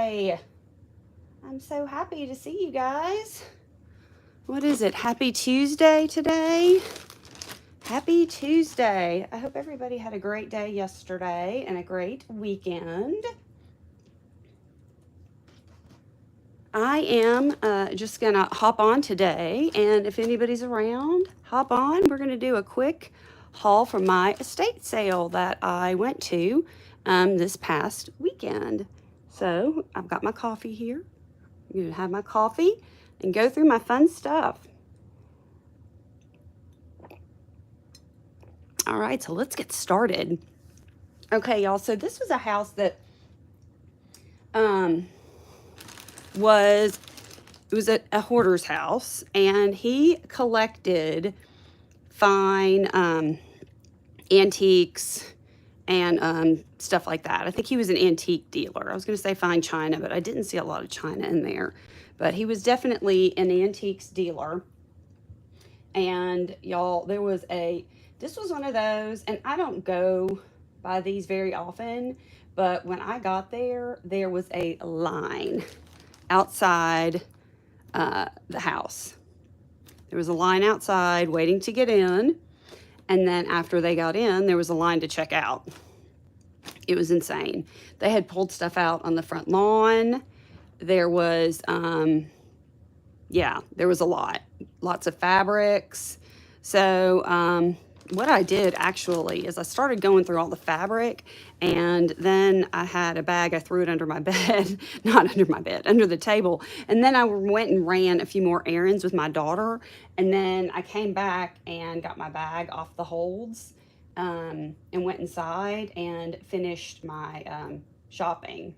Tuesday. I'm so happy to see you guys. What is it? Happy Tuesday today? Happy Tuesday. I hope everybody had a great day yesterday and a great weekend. I am just going to hop on today, and if anybody's around, hop on. We're going to do a quick haul from my estate sale that I went to this past weekend. So I've got my coffee here. I'm going to have my coffee and go through my fun stuff. All right, so let's get started. Okay, y'all, so this was a house that it was a hoarder's house, and he collected fine antiques and stuff like that. I think he was an antique dealer. I was going to say fine china, but I didn't see a lot of china in there. But he was definitely an antiques dealer. And y'all, this was one of those, and I don't go by these very often, but when I got there, there was a line outside the house. There was a line outside waiting to get in, and then after they got in, there was a line to check out. It was insane. They had pulled stuff out on the front lawn. There was, there was lots of fabrics. So what I did actually is I started going through all the fabric, and then I had a bag. I threw it under my bed, not under my bed, under the table. And then I went and ran a few more errands with my daughter. And then I came back and got my bag off the holds and went inside and finished my shopping.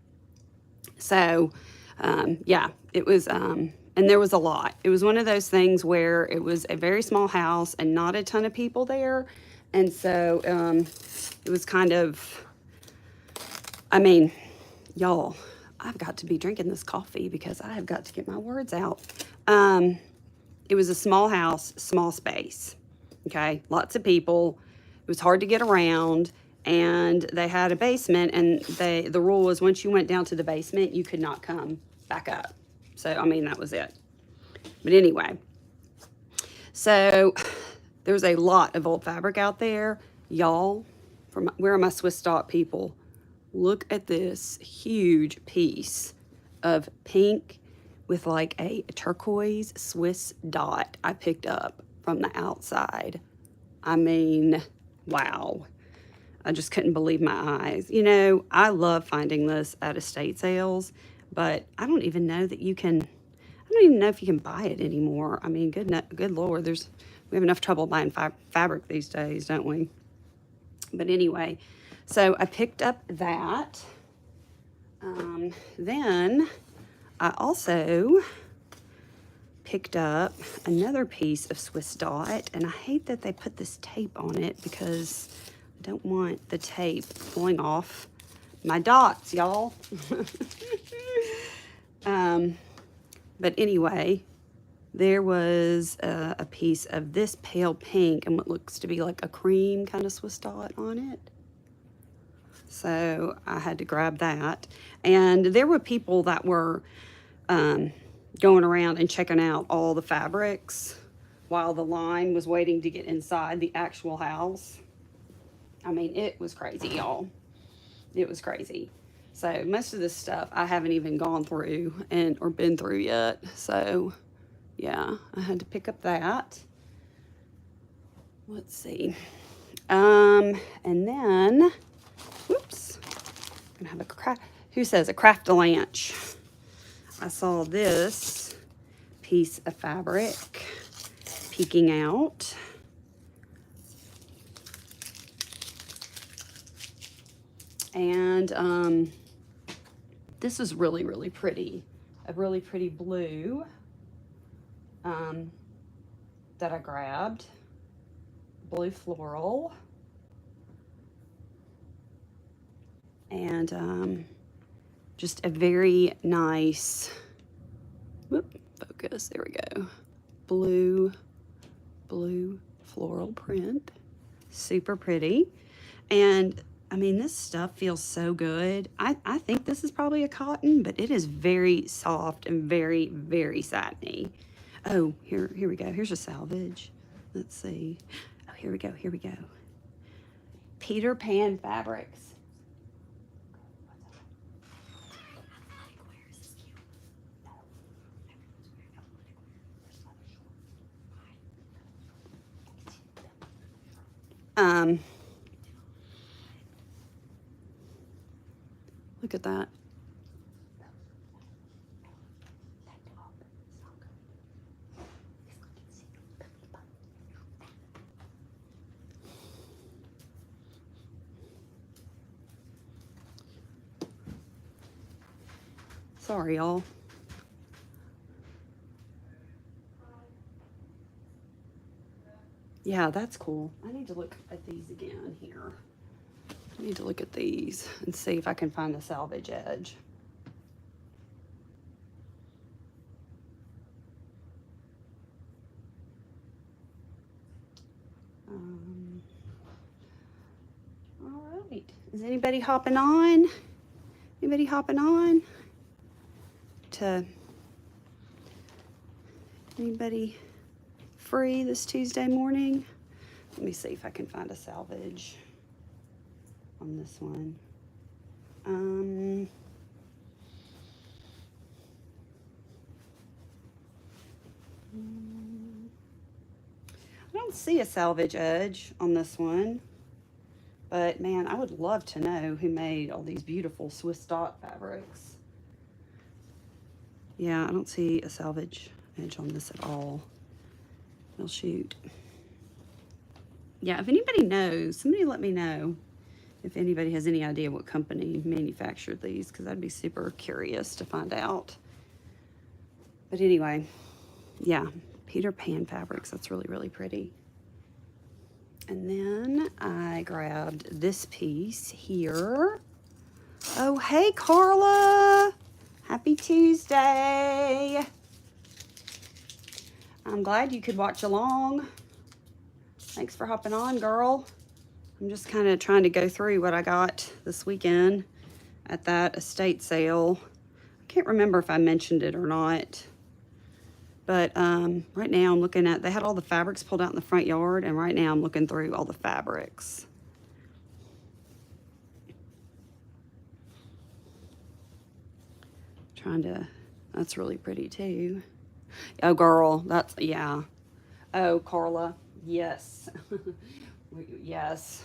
So it was, and there was a lot. It was one of those things where it was a very small house and not a ton of people there. And so it was kind of, y'all, I've got to be drinking this coffee because I have got to get my words out. It was a small house, small space. Okay, lots of people. It was hard to get around. And they had a basement, and the rule was once you went down to the basement, you could not come back up. So, that was it. But anyway, so there was a lot of old fabric out there. Y'all, where are my Swiss dot people? Look at this huge piece of pink with like a turquoise Swiss dot I picked up from the outside. Wow. I just couldn't believe my eyes. I love finding this at estate sales, but I don't even know if you can buy it anymore. Good Lord, we have enough trouble buying fabric these days, don't we? But anyway, so I picked up that. Then I also picked up another piece of Swiss dot, and I hate that they put this tape on it because I don't want the tape pulling off my dots, y'all. But anyway, there was a piece of this pale pink and what looks to be like a cream kind of Swiss dot on it. So I had to grab that. And there were people that were going around and checking out all the fabrics while the line was waiting to get inside the actual house. It was crazy, y'all. It was crazy. So most of this stuff I haven't even gone through or been through yet. So yeah, I had to pick up that. Let's see. And then, whoops, I'm gonna have a craft. Who says a craft-a-lanch? I saw this piece of fabric peeking out. And this is really, really pretty. A really pretty blue that I grabbed. Blue floral. And just a very nice, focus, there we go. Blue floral print. Super pretty. And I mean, this stuff feels so good. I think this is probably a cotton, but it is very soft and very, very satiny. Oh, here we go. Here's a salvage. Let's see. Oh, here we go. Here we go. Peter Pan Fabrics. Look at that. Sorry, y'all. Yeah, that's cool. I need to look at these again here. I need to look at these and see if I can find a salvage edge. All right. Is anybody hopping on? Anybody hopping on? Anybody free this Tuesday morning? Let me see if I can find a salvage on this one. I don't see a salvage edge on this one, but man, I would love to know who made all these beautiful Swiss dot fabrics. Yeah, I don't see a salvage edge on this at all. Well, shoot. Yeah, if anybody knows, somebody let me know if anybody has any idea what company manufactured these, because I'd be super curious to find out. But anyway, yeah, Peter Pan Fabrics. That's really, really pretty. And then I grabbed this piece here. Oh, hey, Carla. Happy Tuesday. I'm glad you could watch along. Thanks for hopping on, girl. I'm just kind of trying to go through what I got this weekend at that estate sale. I can't remember if I mentioned it or not. But right now I'm looking at, they had all the fabrics pulled out in the front yard, and right now I'm looking through all the fabrics. That's really pretty too. Oh, girl, yeah. Oh, Carla, yes. Yes.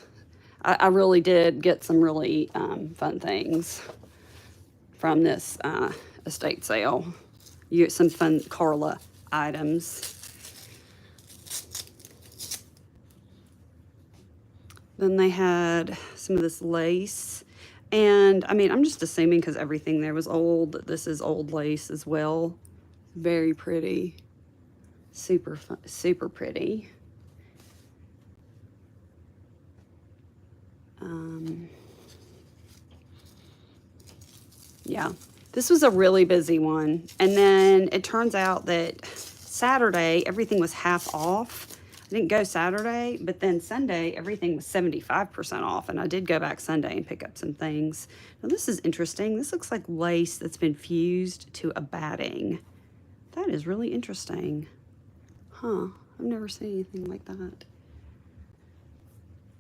I really did get some really fun things from this estate sale. You get some fun Carla items. Then they had some of this lace. And I mean, I'm just assuming because everything there was old, that this is old lace as well. Very pretty. Super fun, super pretty. Yeah, this was a really busy one. And then it turns out that Saturday, everything was half off. I didn't go Saturday, but then Sunday, everything was 75% off. And I did go back Sunday and pick up some things. Now, this is interesting. This looks like lace that's been fused to a batting. That is really interesting. Huh, I've never seen anything like that.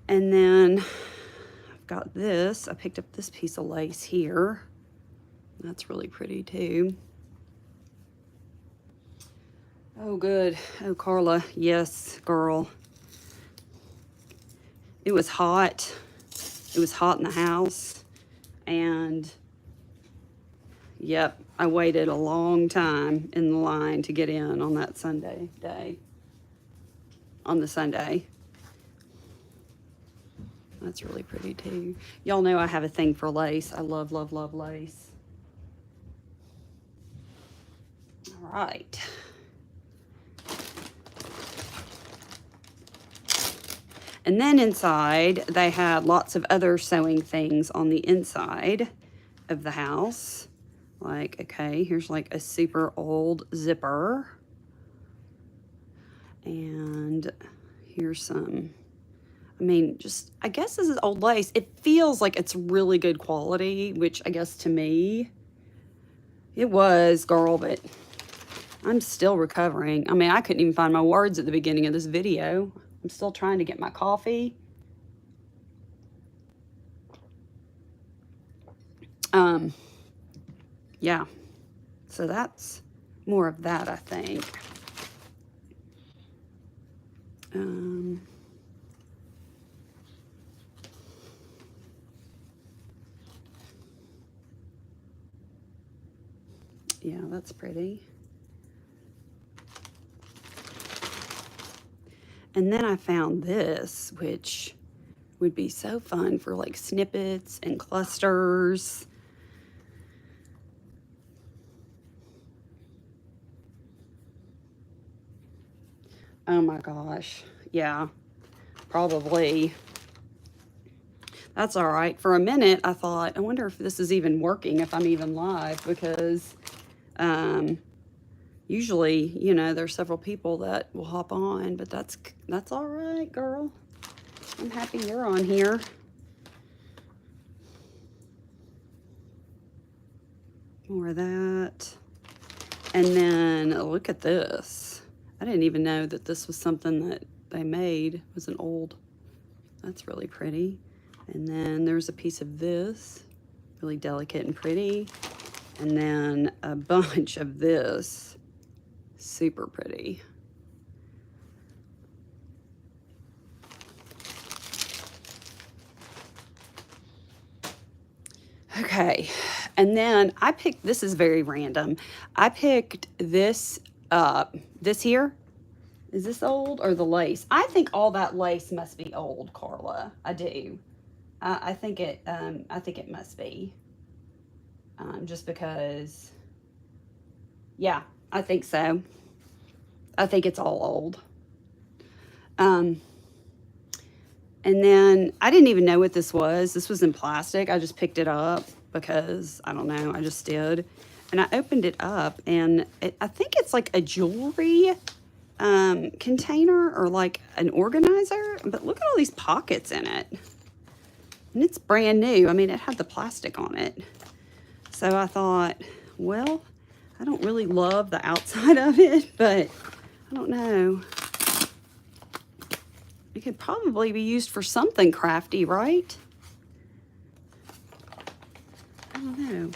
And then I've got this. I picked up this piece of lace here. That's really pretty too. Oh, good. Oh, Carla. Yes, girl. It was hot. It was hot in the house. And yep, I waited a long time in the line to get in on that Sunday day. On the Sunday. That's really pretty too. Y'all know I have a thing for lace. I love, love, love lace. All right. And then inside, they had lots of other sewing things on the inside of the house. Like, okay, here's like a super old zipper. And here's some, I mean, just, I guess this is old lace. It feels like it's really good quality, which I guess to me, it was, girl, but I'm still recovering. I mean, I couldn't even find my words at the beginning of this video. I'm still trying to get my coffee. Yeah. So that's more of that, I think. Yeah, that's pretty. And then I found this, which would be so fun for like snippets and clusters. Oh my gosh. Yeah, probably. That's all right. For a minute, I thought, I wonder if this is even working, if I'm even live, because usually, you know, there's several people that will hop on, but that's all right, girl. I'm happy you're on here. More of that. And then look at this. I didn't even know that this was something that they made. It was an old, that's really pretty. And then there's a piece of this, really delicate and pretty. And then a bunch of this, super pretty. Okay, and then I picked, this is very random. I picked this up, this here. Is this old or the lace? I think all that lace must be old, Carla. I do. I think it must be. Just because, yeah, I think so. I think it's all old. And then I didn't even know what this was. This was in plastic. I just picked it up because, I don't know, I just did. And I opened it up, and I think it's like a jewelry container or like an organizer. But look at all these pockets in it. And it's brand new. I mean, it had the plastic on it. So I thought, well, I don't really love the outside of it, but I don't know. It could probably be used for something crafty, right? I don't know.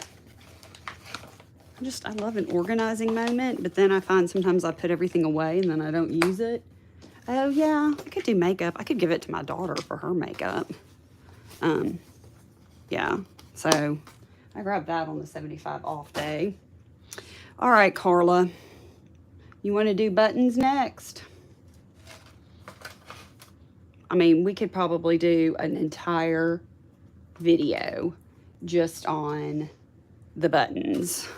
I love an organizing moment, but then I find sometimes I put everything away and then I don't use it. Oh yeah, I could do makeup. I could give it to my daughter for her makeup. Yeah, so I grabbed that on the 75 off day. All right, Carla, you want to do buttons next? I mean, we could probably do an entire video just on the buttons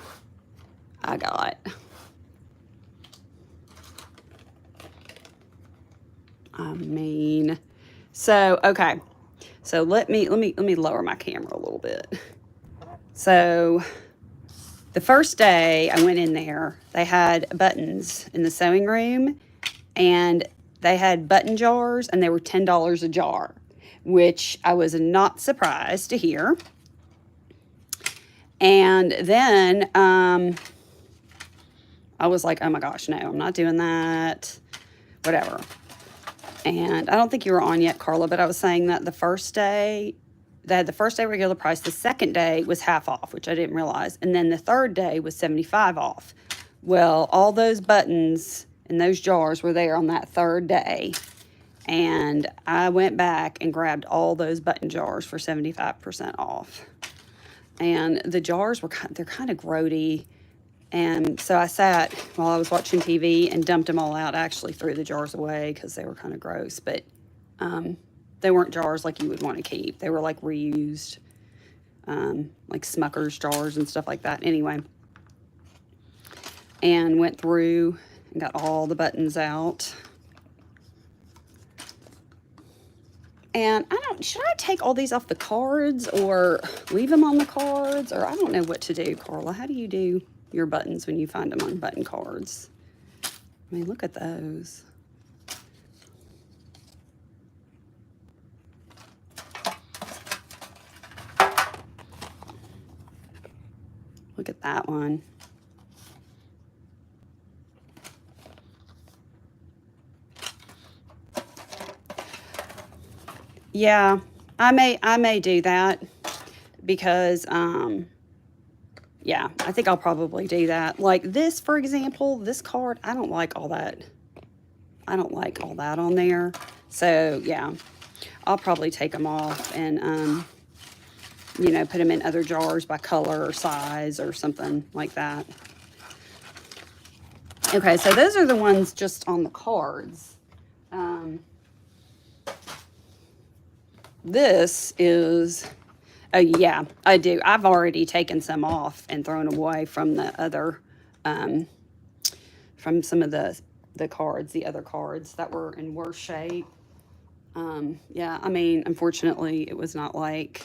I got. I mean, so okay. So let me lower my camera a little bit. So the first day I went in there, they had buttons in the sewing room, and they had button jars, and they were $10 a jar, which I was not surprised to hear. And then I was like, oh my gosh, no, I'm not doing that. Whatever. And I don't think you were on yet, Carla, but I was saying that the first day, they had the first day regular price. The second day was half off, which I didn't realize. And then the third day was 75 off. Well, all those buttons and those jars were there on that third day. And I went back and grabbed all those button jars for 75% off. And the jars they're kind of grody. And so I sat while I was watching TV and dumped them all out. I actually threw the jars away because they were kind of gross, but they weren't jars like you would want to keep. They were like reused, like Smucker's jars and stuff like that. Anyway, and went through and got all the buttons out. And should I take all these off the cards or leave them on the cards? Or I don't know what to do, Carla. How do you do your buttons when you find them on button cards? I mean, look at those. look at that one. Yeah, I may do that because yeah, I think I'll probably do that. Like this, for example, this card, I don't like all that. I don't like all that on there. So yeah, I'll probably take them off and you know, put them in other jars by color or size or something like that. Okay, so those are the ones just on the cards. This is, oh yeah, I do. I've already taken some off and thrown away from the other, from some of the cards, the other cards that were in worse shape. Yeah, I mean, unfortunately, it was not like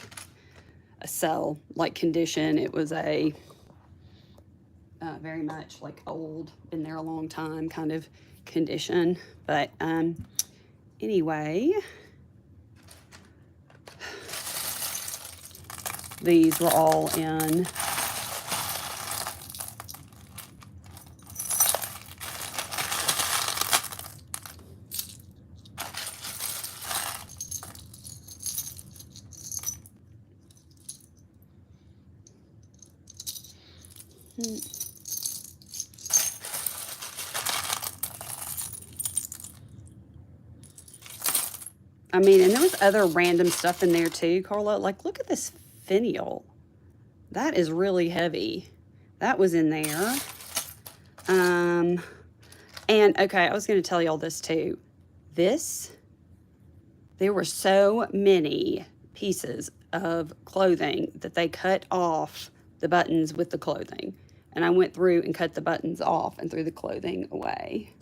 a sell-like condition. It was a very much like old, been there a long time kind of condition. But anyway, these were all in I mean, and there was other random stuff in there too, Carla. Like, look at this finial. That is really heavy. That was in there. And okay, I was going to tell y'all this too. There were so many pieces of clothing that they cut off the buttons with the clothing. And I went through and cut the buttons off and threw the clothing away.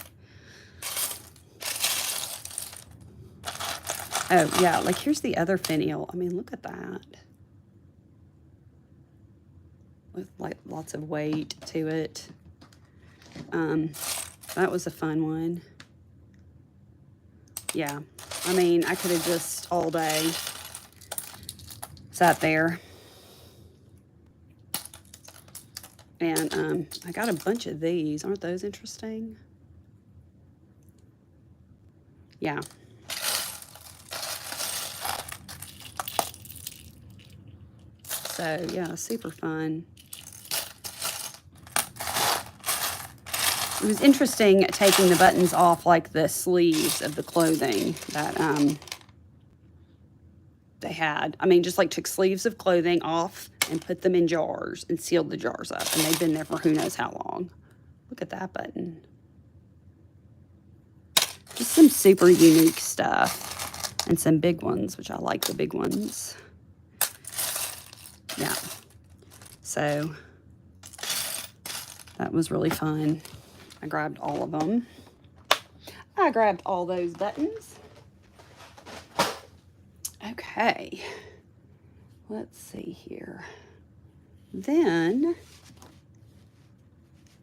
Oh, yeah, like here's the other finial. I mean, look at that. With like lots of weight to it. That was a fun one. Yeah, I mean, I could have just all day sat there. And I got a bunch of these. Aren't those interesting? Yeah. So, yeah, super fun. It was interesting taking the buttons off like the sleeves of the clothing that they had. I mean, just like took sleeves of clothing off and put them in jars and sealed the jars up. And they've been there for who knows how long. Look at that button. Just some super unique stuff. And some big ones, which I like the big ones. Yeah. So that was really fun. I grabbed all of them. I grabbed all those buttons. Okay. Let's see here. Then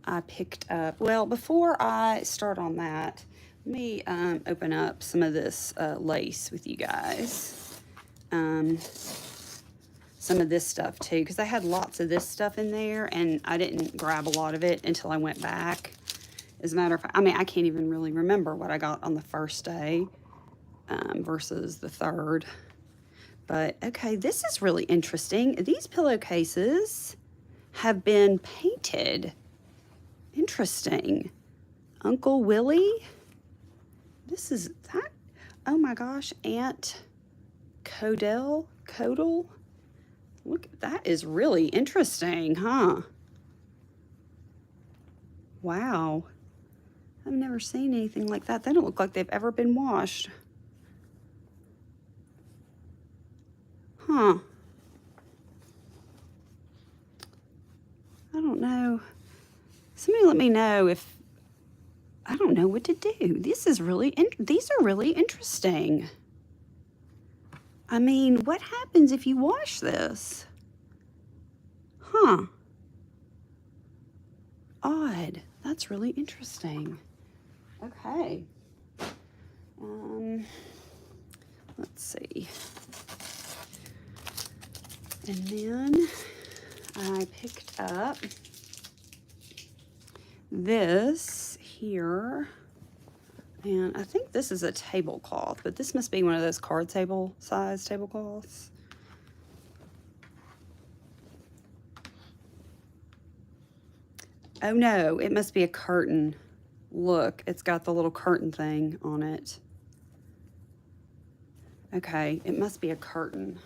I picked up, well, before I start on that, let me open up some of this lace with you guys. Some of this stuff too, because I had lots of this stuff in there and I didn't grab a lot of it until I went back. As a matter of fact, I mean, I can't even really remember what I got on the first day versus the third. But okay, this is really interesting. These pillowcases have been painted. Interesting. Uncle Willie. This is that. Oh my gosh, Aunt Codell. Look, that is really interesting, huh? Wow. I've never seen anything like that. They don't look like they've ever been washed. Huh. I don't know. Somebody let me know if, I don't know what to do. This is really, these are really interesting. I mean, what happens if you wash this? Huh. Odd. That's really interesting. Okay. Let's see. And then I picked up this here, and I think this is a tablecloth, but this must be one of those card table size tablecloths. Oh no, it must be a curtain. Look, it's got the little curtain thing on it. Okay, it must be a curtain.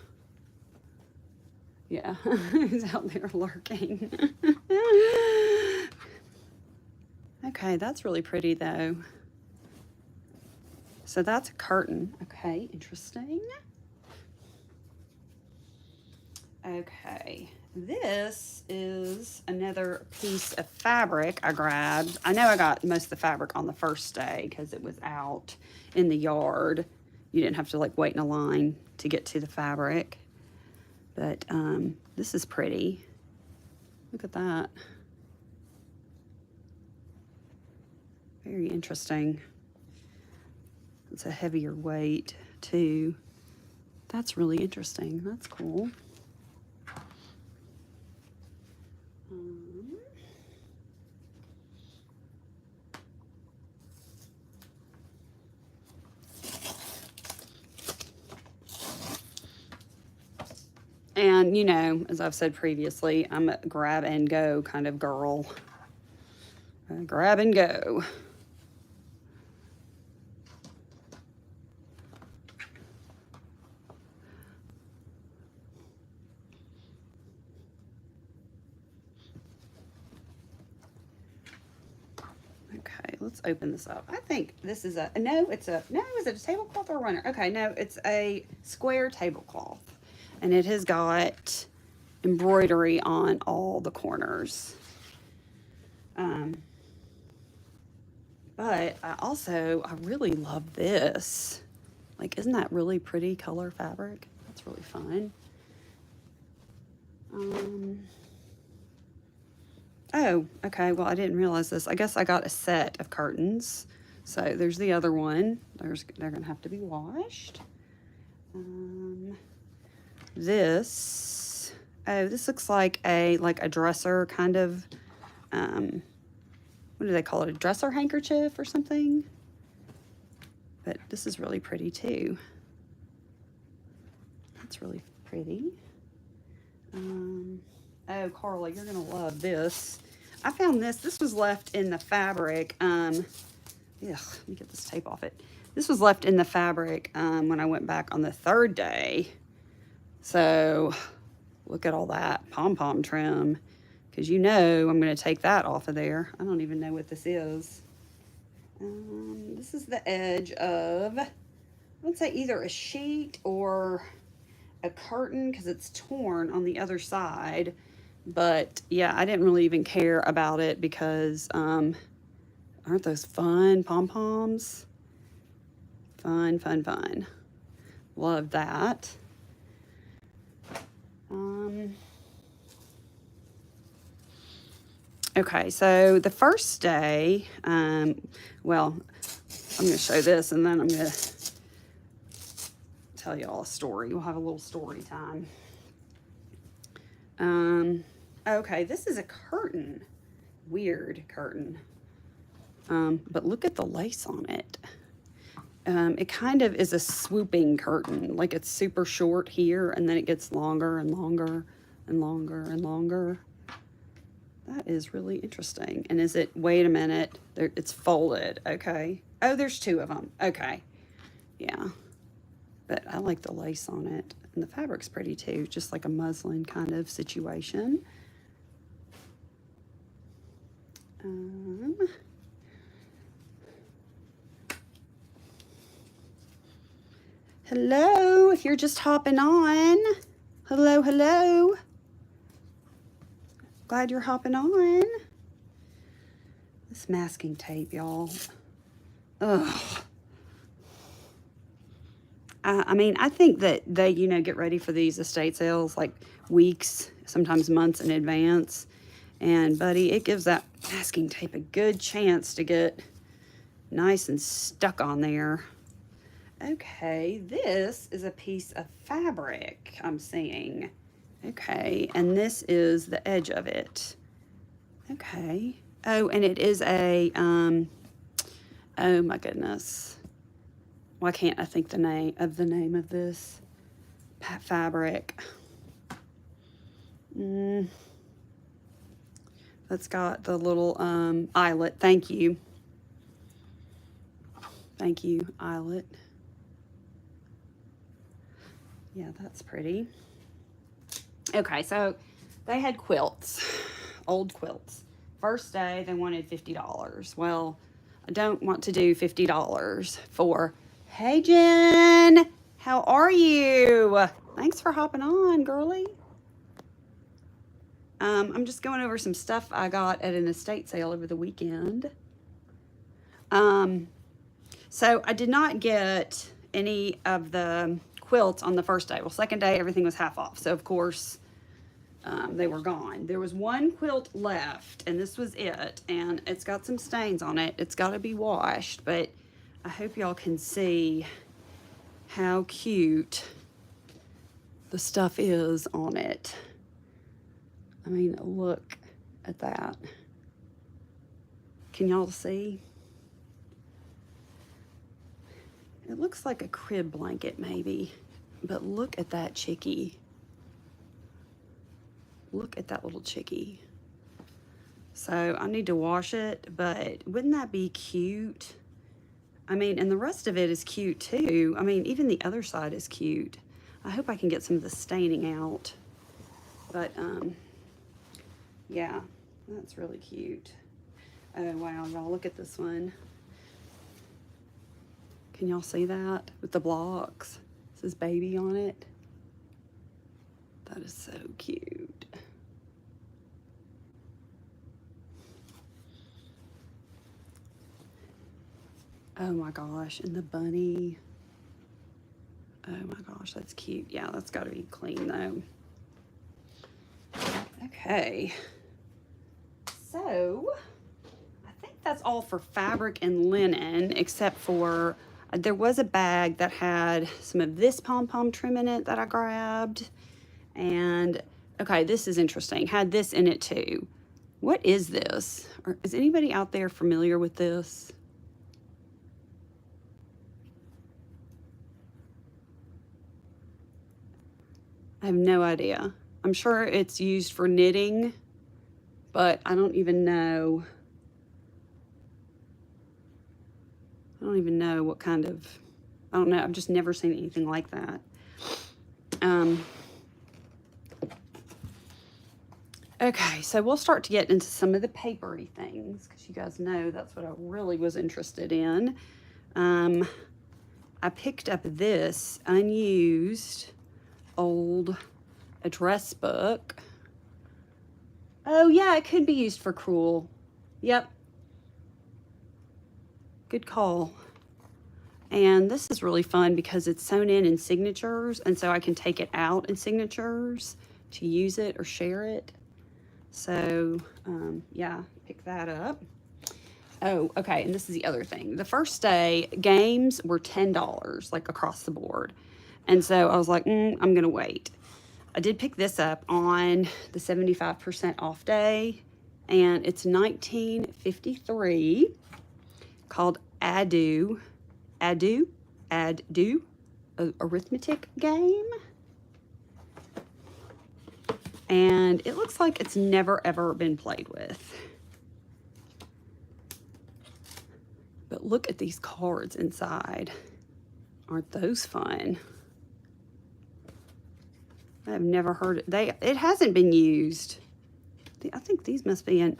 Yeah, he's out there lurking. Okay, that's really pretty though. So that's a curtain. Okay, interesting. Okay, this is another piece of fabric I grabbed. I know I got most of the fabric on the first day because it was out in the yard. You didn't have to like wait in a line to get to the fabric. But this is pretty. Look at that. Very interesting. It's a heavier weight too. That's really interesting. That's cool. And, you know, as I've said previously, I'm a grab and go kind of girl. Grab and go. Okay, let's open this up. I think this is is it a tablecloth or a runner? Okay, no, it's a square tablecloth. And it has got embroidery on all the corners. But I really love this. Like, isn't that really pretty color fabric? That's really fun. Oh, okay. Well, I didn't realize this. I guess I got a set of curtains. So there's the other one. They're gonna have to be washed. This looks like a dresser kind of, what do they call it? A dresser handkerchief or something? But this is really pretty too. That's really pretty. Oh, Carla, you're gonna love this. I found this. This was left in the fabric. Let me get this tape off it. This was left in the fabric when I went back on the third day. So look at all that pom-pom trim, because you know I'm going to take that off of there. I don't even know what this is. This is the edge of, I would say either a sheet or a curtain because it's torn on the other side. But yeah, I didn't really even care about it because aren't those fun pom-poms? Fun, fun, fun. Love that. Okay, so the first day, well, I'm going to show this and then I'm going to tell you all a story. We'll have a little story time. Okay, this is a curtain. Weird curtain. But look at the lace on it. It kind of is a swooping curtain. Like it's super short here and then it gets longer and longer and longer and longer. That is really interesting. And wait a minute, it's folded. Okay. Oh, there's two of them. Okay. Yeah. But I like the lace on it. And the fabric's pretty too, just like a muslin kind of situation. Hello, if you're just hopping on. Hello, hello. Glad you're hopping on. This masking tape, y'all. Ugh. I mean, I think that they, get ready for these estate sales like weeks, sometimes months in advance. And, buddy, it gives that masking tape a good chance to get nice and stuck on there. Okay, this is a piece of fabric I'm seeing. Okay, and this is the edge of it. Okay. Oh, and it is a, oh my goodness. Why can't I think the name of this fabric? That's got the little eyelet. Thank you. Thank you, eyelet. Yeah, that's pretty. Okay, so they had quilts, old quilts. First day, they wanted $50. Well, I don't want to do $50 for, hey, Jen, how are you? Thanks for hopping on, girly. I'm just going over some stuff I got at an estate sale over the weekend. So I did not get any of the quilts on the first day. Well, second day, everything was half off. So, of course, they were gone. There was one quilt left, and this was it. And it's got some stains on it. It's got to be washed, but I hope y'all can see how cute the stuff is on it. I mean, look at that. Can y'all see? It looks like a crib blanket maybe, but look at that chickie. Look at that little chickie. So I need to wash it, but wouldn't that be cute? I mean, and the rest of it is cute too. I mean, even the other side is cute. I hope I can get some of the staining out. But, yeah, that's really cute. Oh, wow, y'all, look at this one. Can y'all see that with the blocks? It says baby on it. That is so cute. Oh my gosh, and the bunny. Oh my gosh, that's cute. Yeah, that's got to be clean though. Okay. So, I think that's all for fabric and linen, except for there was a bag that had some of this pom-pom trim in it that I grabbed. And, okay, this is interesting. Had this in it too. What is this? Or is anybody out there familiar with this? I have no idea. I'm sure it's used for knitting, but I don't even know. I don't even know what kind of, I don't know. I've just never seen anything like that. Okay, so we'll start to get into some of the papery things because you guys know that's what I really was interested in. I picked up this unused old address book. Oh yeah, it could be used for crewel. Yep. Good call. And this is really fun because it's sewn in signatures, and so I can take it out in signatures to use it or share it. So, yeah, pick that up. Oh, okay, and this is the other thing. The first day, games were $10, like across the board. And so I was like, I'm going to wait. I did pick this up on the 75% off day, and it's 1953, called Adu, arithmetic game. And it looks like it's never ever been played with. But look at these cards inside. Aren't those fun? I've never heard it. It hasn't been used. I think these must be in.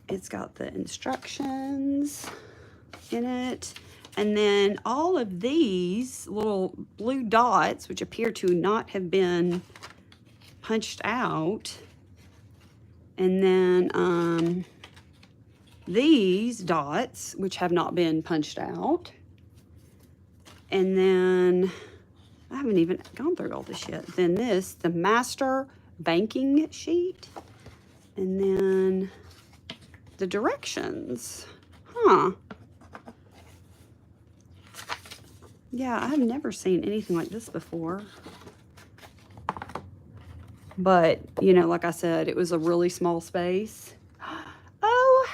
It's got the instructions in it. And then all of these little blue dots, which appear to not have been punched out. And then these dots, which have not been punched out. And then, I haven't even gone through all this yet. Then this, the master banking sheet. And then the directions. Huh. Yeah, I've never seen anything like this before. But, you know, like I said, it was a really small space. Oh,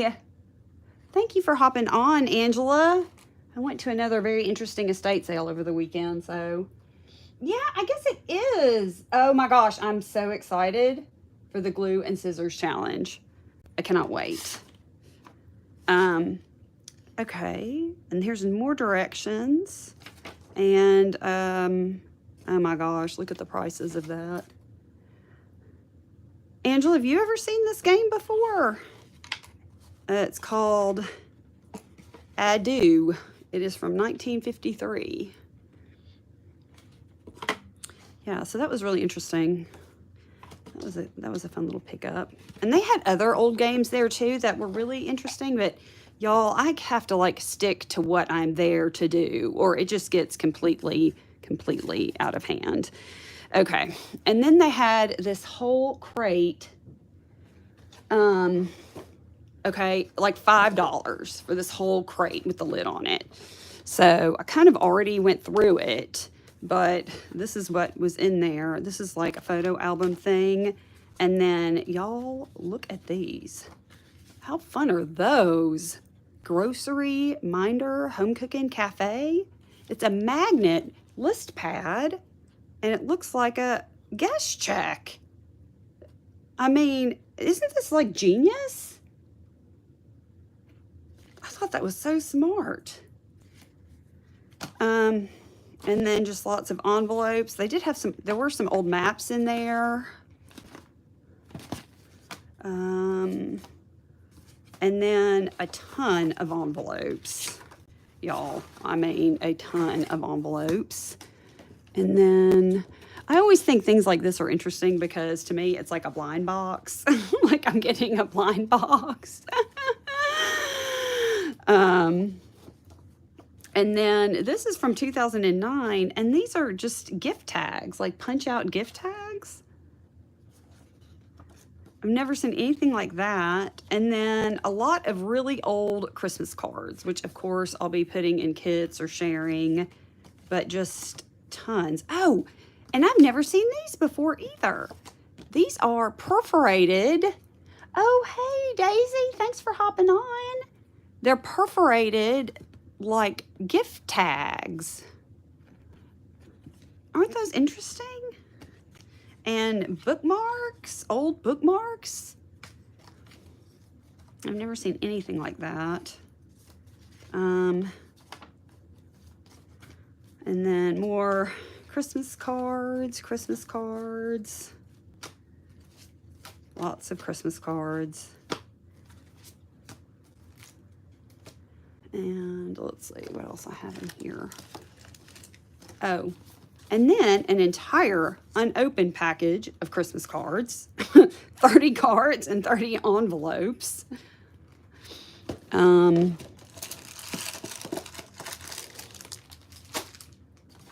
hey! Thank you for hopping on, Angela. I went to another very interesting estate sale over the weekend, so yeah, I guess it is. Oh my gosh, I'm so excited for the glue and scissors challenge. I cannot wait. Okay, and here's more directions. And oh my gosh, look at the prices of that. Angela, have you ever seen this game before? It's called Ado. It is from 1953. Yeah, so that was really interesting. That was a fun little pickup. And they had other old games there too that were really interesting, but y'all, I have to like stick to what I'm there to do, or it just gets completely out of hand. Okay, and then they had this whole crate, okay, like $5 for this whole crate with the lid on it. So I kind of already went through it, but this is what was in there. This is like a photo album thing. And then y'all, look at these. How fun are those? Grocery Minder Home Cooking Cafe. It's a magnet list pad, and it looks like a guest check. I mean, isn't this like genius? I thought that was so smart. And then just lots of envelopes. They did have there were some old maps in there. And then a ton of envelopes, y'all. I mean, a ton of envelopes. And then I always think things like this are interesting because to me, it's like a blind box. Like I'm getting a blind box. And then this is from 2009, and these are just gift tags, like punch out gift tags. I've never seen anything like that. And then a lot of really old Christmas cards, which of course I'll be putting in kits or sharing, but just tons. Oh, and I've never seen these before either. These are perforated. Oh, hey, Daisy, thanks for hopping on. They're perforated like gift tags. Aren't those interesting? And bookmarks, old bookmarks. I've never seen anything like that. And then more Christmas cards. Lots of Christmas cards. And let's see what else I have in here. Oh, and then an entire unopened package of Christmas cards. 30 cards and 30 envelopes.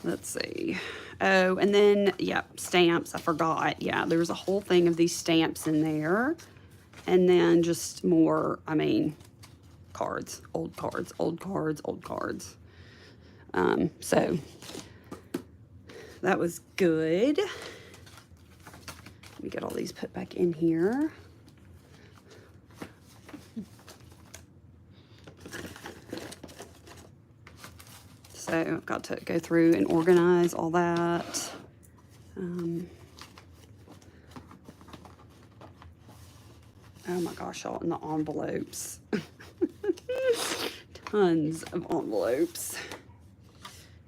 Let's see. Oh, and then, yeah, stamps. I forgot. Yeah, there was a whole thing of these stamps in there. And then just more, I mean, cards, old cards. So that was good. Let me get all these put back in here. So I've got to go through and organize all that. Oh my gosh, y'all, in the envelopes. Tons of envelopes.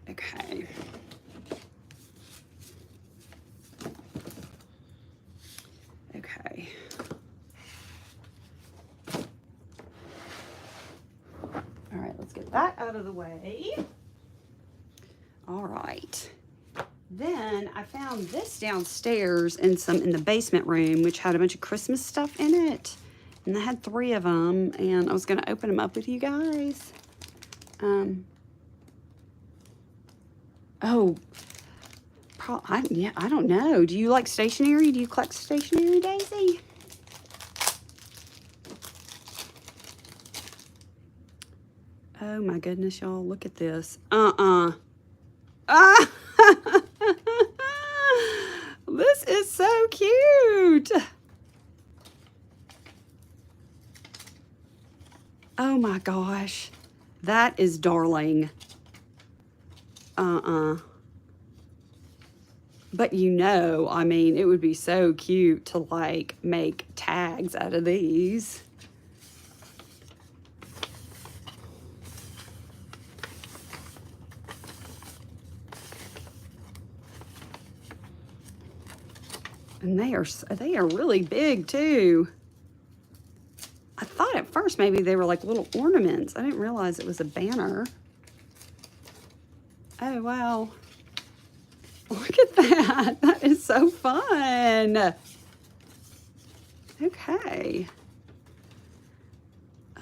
Okay. Okay. All right, let's get that out of the way. All right. Then I found this downstairs in the basement room, which had a bunch of Christmas stuff in it. And I had 3 of them, and I was going to open them up with you guys. I don't know. Do you like stationery? Do you collect stationery, Daisy? Oh my goodness, y'all, look at this. Oh my gosh. That is darling. But I mean, it would be so cute to like make tags out of these. And they are really big too. I thought at first maybe they were like little ornaments. I didn't realize it was a banner. Oh wow. Look at that. That is so fun. Okay.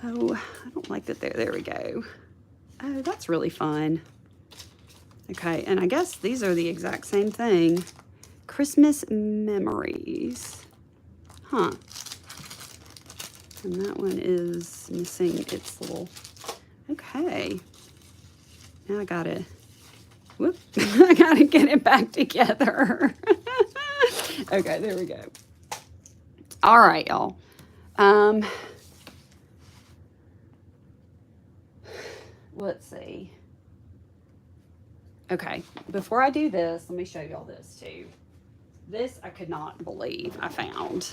Oh, I don't like that there. There we go. Oh, that's really fun. Okay, and I guess these are the exact same thing. Christmas memories. Huh. And that one is missing its little... Okay. Now I gotta... Whoop. I gotta get it back together. Okay, there we go. All right, y'all. Let's see. Okay, before I do this, let me show y'all this too. This I could not believe I found.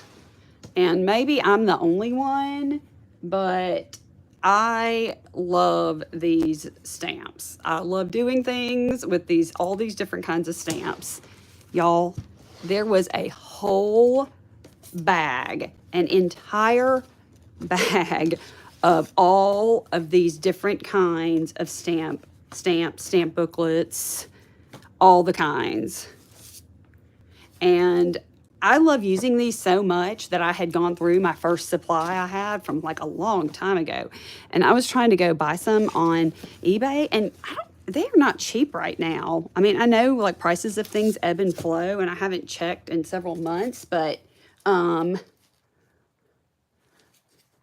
And maybe I'm the only one, but I love these stamps. I love doing things with all these different kinds of stamps. Y'all, there was a whole bag, an entire bag of all of these different kinds of stamp booklets, all the kinds. And I love using these so much that I had gone through my first supply I had from like a long time ago. And I was trying to go buy some on eBay, and they're not cheap right now. I mean, I know like prices of things ebb and flow, and I haven't checked in several months, but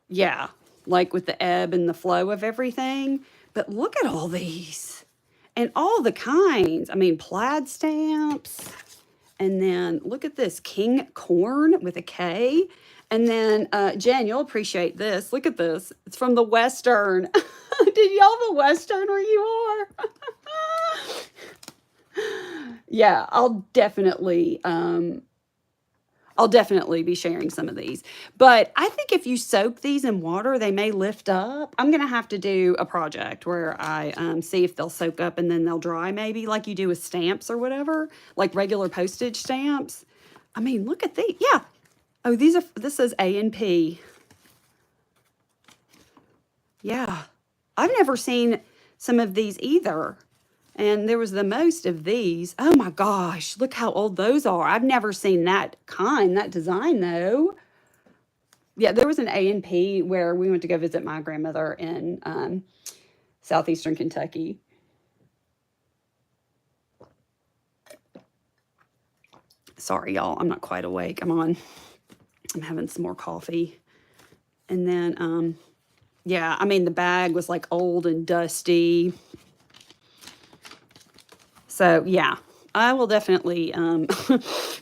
yeah, like with the ebb and the flow of everything. But look at all these and all the kinds. I mean, plaid stamps. And then look at this, King Corn with a K. And then, Jen, you'll appreciate this. Look at this. It's from the Western. Did y'all have a Western where you are? Yeah, I'll definitely be sharing some of these. But I think if you soak these in water, they may lift up. I'm going to have to do a project where I see if they'll soak up and then they'll dry, maybe like you do with stamps or whatever, like regular postage stamps. I mean, look at these. Yeah. Oh, this is A&P. Yeah. I've never seen some of these either. And there was the most of these. Oh my gosh, look how old those are. I've never seen that design though. Yeah, there was an A&P where we went to go visit my grandmother in southeastern Kentucky. Sorry, y'all, I'm not quite awake. I'm having some more coffee. And then, yeah, I mean, the bag was like old and dusty. So yeah, I will definitely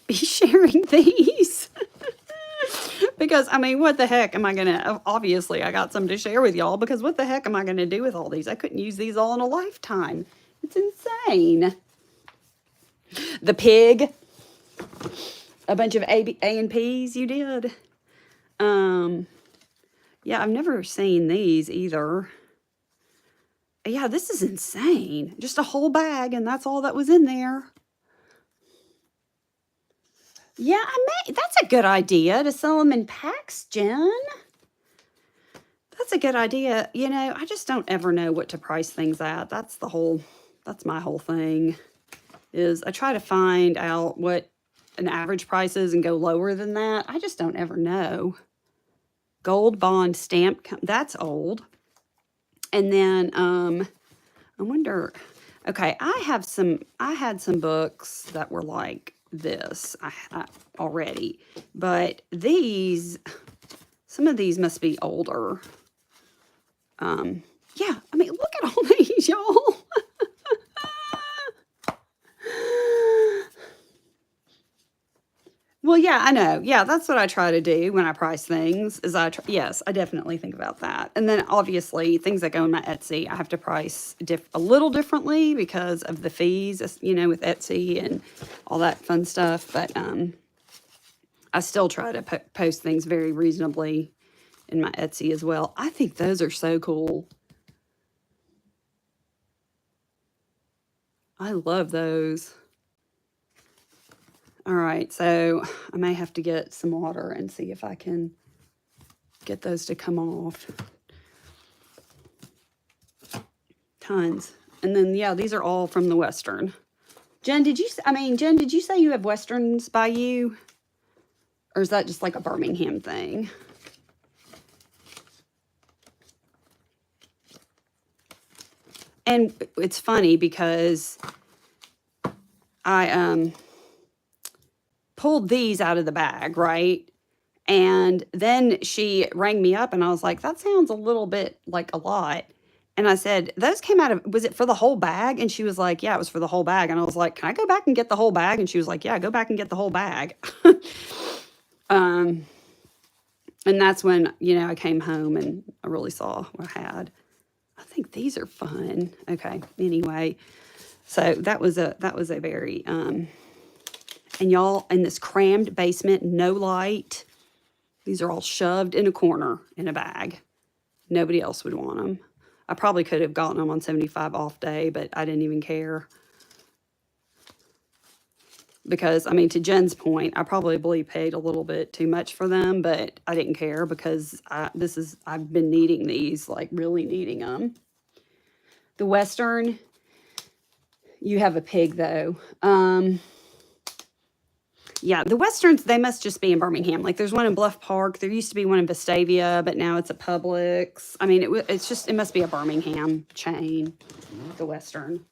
be sharing these. Because, I mean, what the heck am I going to... Obviously, I got some to share with y'all, because what the heck am I going to do with all these? I couldn't use these all in a lifetime. It's insane. The pig. A bunch of A&Ps you did. Yeah, I've never seen these either. Yeah, this is insane. Just a whole bag, and that's all that was in there. Yeah, that's a good idea to sell them in packs, Jen. That's a good idea. You know, I just don't ever know what to price things at. That's my whole thing, is I try to find out what an average price is and go lower than that. I just don't ever know. Gold Bond stamp, that's old. And then, I wonder, okay, I had some books that were like this already, but some of these must be older. Yeah, I mean, look at all these, y'all. Well, yeah, I know. Yeah, that's what I try to do when I price things. Is yes, I definitely think about that. And then obviously things that go in my Etsy, I have to price a little differently because of the fees, with Etsy and all that fun stuff. But I still try to post things very reasonably in my Etsy as well. I think those are so cool. I love those. All right, so I may have to get some water and see if I can get those to come off. Tons. And then, yeah, these are all from the Western. Jen, did you say you have Westerns by you? Or is that just like a Birmingham thing? And it's funny because I pulled these out of the bag, right? And then she rang me up and I was like, that sounds a little bit like a lot. And I said, those came out of, was it for the whole bag? And she was like, yeah, it was for the whole bag. And I was like, can I go back and get the whole bag? And she was like, yeah, go back and get the whole bag. And that's when, I came home and I really saw what I had. I think these are fun. Okay. Anyway, so that was a very, and y'all, in this crammed basement, no light, these are all shoved in a corner in a bag. Nobody else would want them. I probably could have gotten them on 75 off day, but I didn't even care. Because, to Jen's point, I probably paid a little bit too much for them, but I didn't care because I've been needing these, like really needing them. The Western, you have a pig though. Yeah, the Westerns, they must just be in Birmingham. Like there's one in Bluff Park. There used to be one in Vestavia, but now it's a Publix. It must be a Birmingham chain, the Western.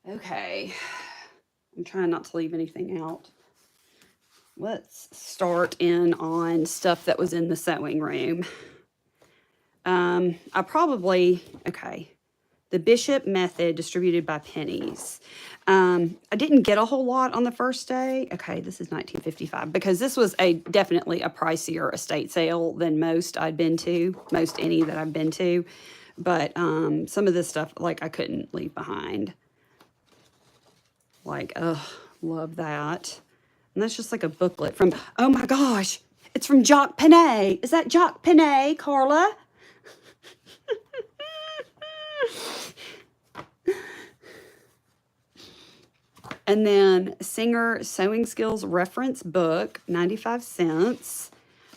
Okay. I'm trying not to leave anything out. Let's start in on stuff that was in the sewing room. The Bishop Method distributed by Pennies. I didn't get a whole lot on the first day. Okay, this is 1955 because this was definitely a pricier estate sale than most any that I've been to. But some of this stuff, like, I couldn't leave behind. Like, love that. And that's just like a booklet from, oh my gosh, it's from Jock Panay. Is that Jock Panay, Carla? And then Singer Sewing Skills Reference Book, 95 cents.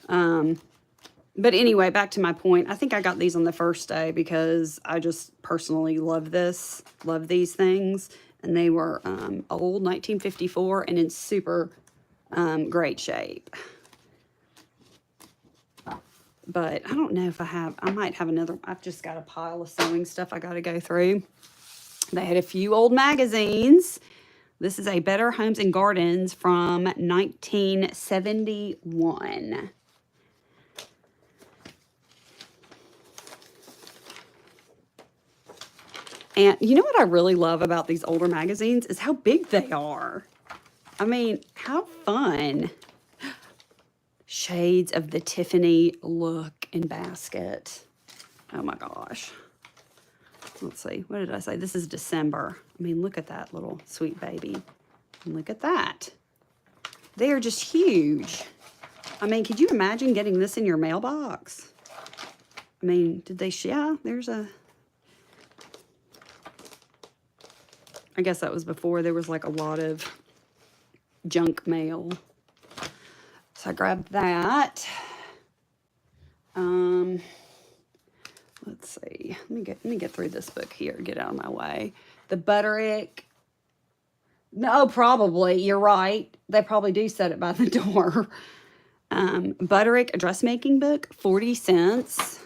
But anyway, back to my point. I think I got these on the first day because I just personally love these things. And they were old, 1954, and in super great shape. But I don't know if I might have another. I've just got a pile of sewing stuff I got to go through. They had a few old magazines. This is a Better Homes and Gardens from 1971. And you know what I really love about these older magazines is how big they are. How fun. Shades of the Tiffany look and basket. Oh my gosh. Let's see. What did I say? This is December. Look at that little sweet baby. And look at that. They are just huge. Could you imagine getting this in your mailbox? Did they? Yeah, there's a... I guess that was before there was like a lot of junk mail. So I grabbed that. Let's see. Let me get through this book here. Get out of my way. The Butterick. No, probably. You're right. They probably do set it by the door. Butterick dressmaking book, 40 cents.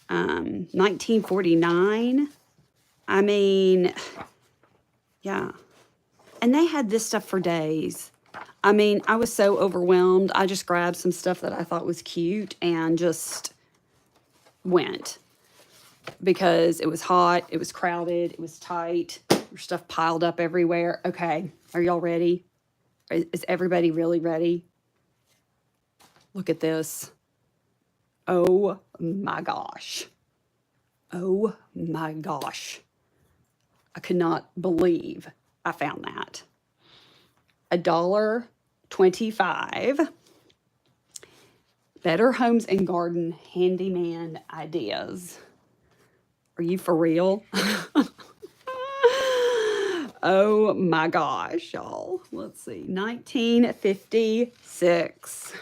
1949. Yeah. And they had this stuff for days. I was so overwhelmed. I just grabbed some stuff that I thought was cute and just went. Because it was hot, it was crowded, it was tight. There's stuff piled up everywhere. Okay, are y'all ready? Is everybody really ready? Look at this. Oh my gosh. Oh my gosh. I could not believe I found that. $1.25. Better Homes and Garden handyman ideas. Are you for real? Oh my gosh, y'all. Let's see. 1956.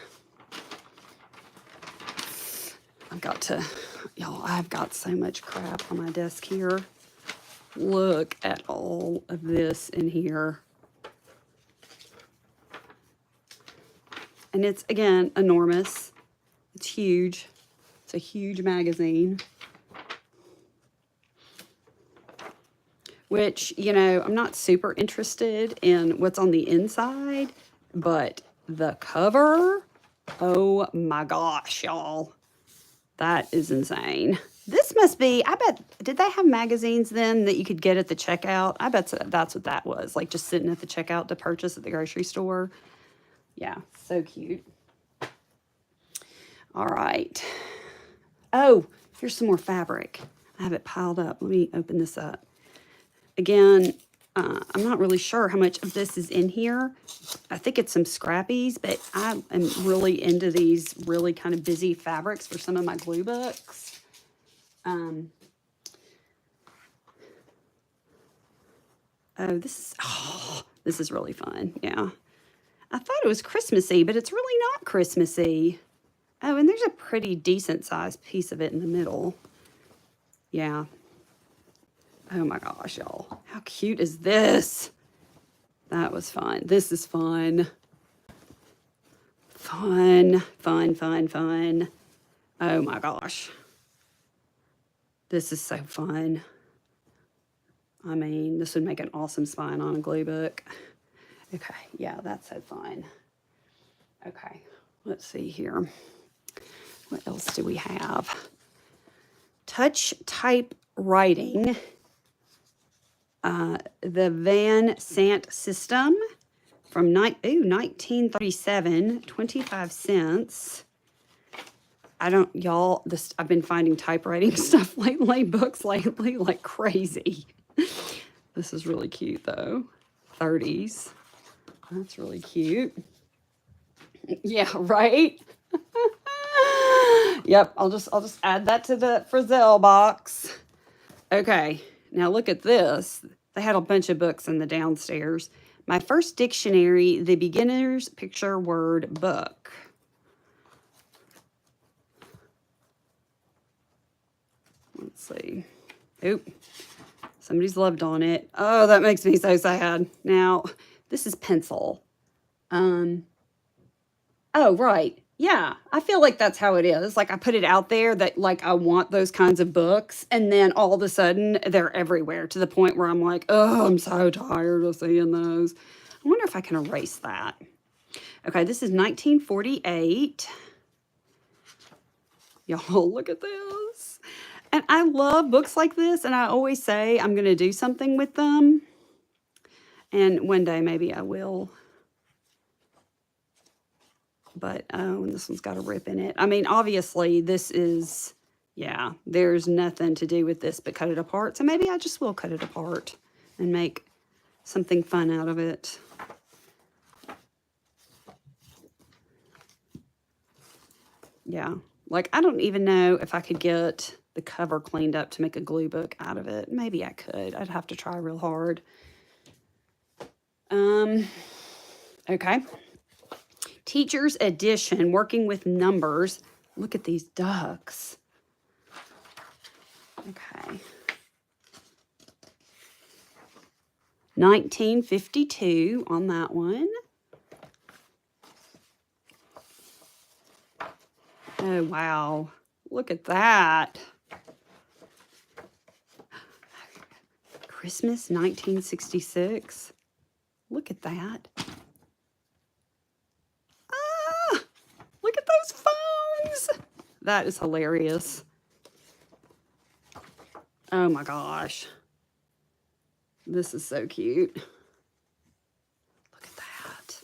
I've got so much crap on my desk here. Look at all of this in here. And it's, again, enormous. It's huge. It's a huge magazine. Which, I'm not super interested in what's on the inside, but the cover, oh my gosh, y'all. That is insane. This must be, I bet, did they have magazines then that you could get at the checkout? I bet that's what that was, like just sitting at the checkout to purchase at the grocery store. Yeah, so cute. All right. Oh, here's some more fabric. I have it piled up. Let me open this up. Again, I'm not really sure how much of this is in here. I think it's some scrappies, but I am really into these really kind of busy fabrics for some of my glue books. This is really fun. Yeah. I thought it was Christmassy, but it's really not Christmassy. Oh, and there's a pretty decent sized piece of it in the middle. Yeah. Oh my gosh, y'all. How cute is this? That was fun. This is fun. Fun, fun, fun, fun. Oh my gosh. This is so fun. I mean, this would make an awesome spine on a glue book. Okay, yeah, that's so fun. Okay, let's see here. What else do we have? Touch Type Writing. The Van Sant System from 1937, 25 cents. I've been finding typewriting stuff lately, books lately, like crazy. This is really cute though. 30s. That's really cute. Yeah, right? Yep, I'll just add that to the Frizzell box. Okay, now look at this. They had a bunch of books in the downstairs. My First Dictionary, The Beginner's Picture Word Book. Let's see. Oop. Somebody's loved on it. Oh, that makes me so sad. Now, this is pencil. Oh, right. Yeah, I feel like that's how it is. Like I put it out there that like I want those kinds of books, and then all of a sudden they're everywhere to the point where I'm like, oh, I'm so tired of seeing those. I wonder if I can erase that. Okay, this is 1948. Y'all, look at this. And I love books like this, and I always say I'm going to do something with them. And one day maybe I will. But, oh, and this one's got a rip in it. I mean, obviously, this is, yeah, there's nothing to do with this but cut it apart. So maybe I just will cut it apart and make something fun out of it. Yeah, like, I don't even know if I could get the cover cleaned up to make a glue book out of it. Maybe I could. I'd have to try real hard. Okay. Teacher's Edition, Working with Numbers. Look at these ducks. Okay. 1952 on that one. Oh, wow. Look at that. Christmas 1966. Look at that. Look at those phones. That is hilarious. Oh my gosh. This is so cute. Look at that.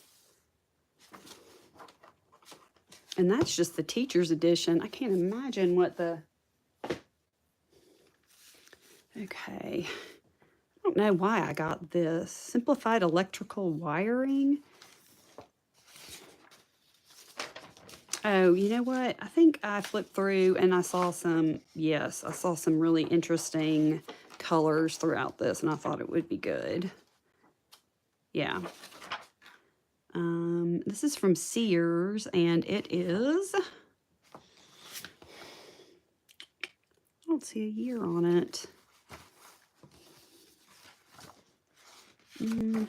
And that's just the teacher's edition. I can't imagine what the... Okay. I don't know why I got this. Simplified electrical wiring. Oh, you know what? I think I flipped through and I saw some, yes, I saw some really interesting colors throughout this, and I thought it would be good. Yeah. This is from Sears, and it is, I don't see a year on it. I'll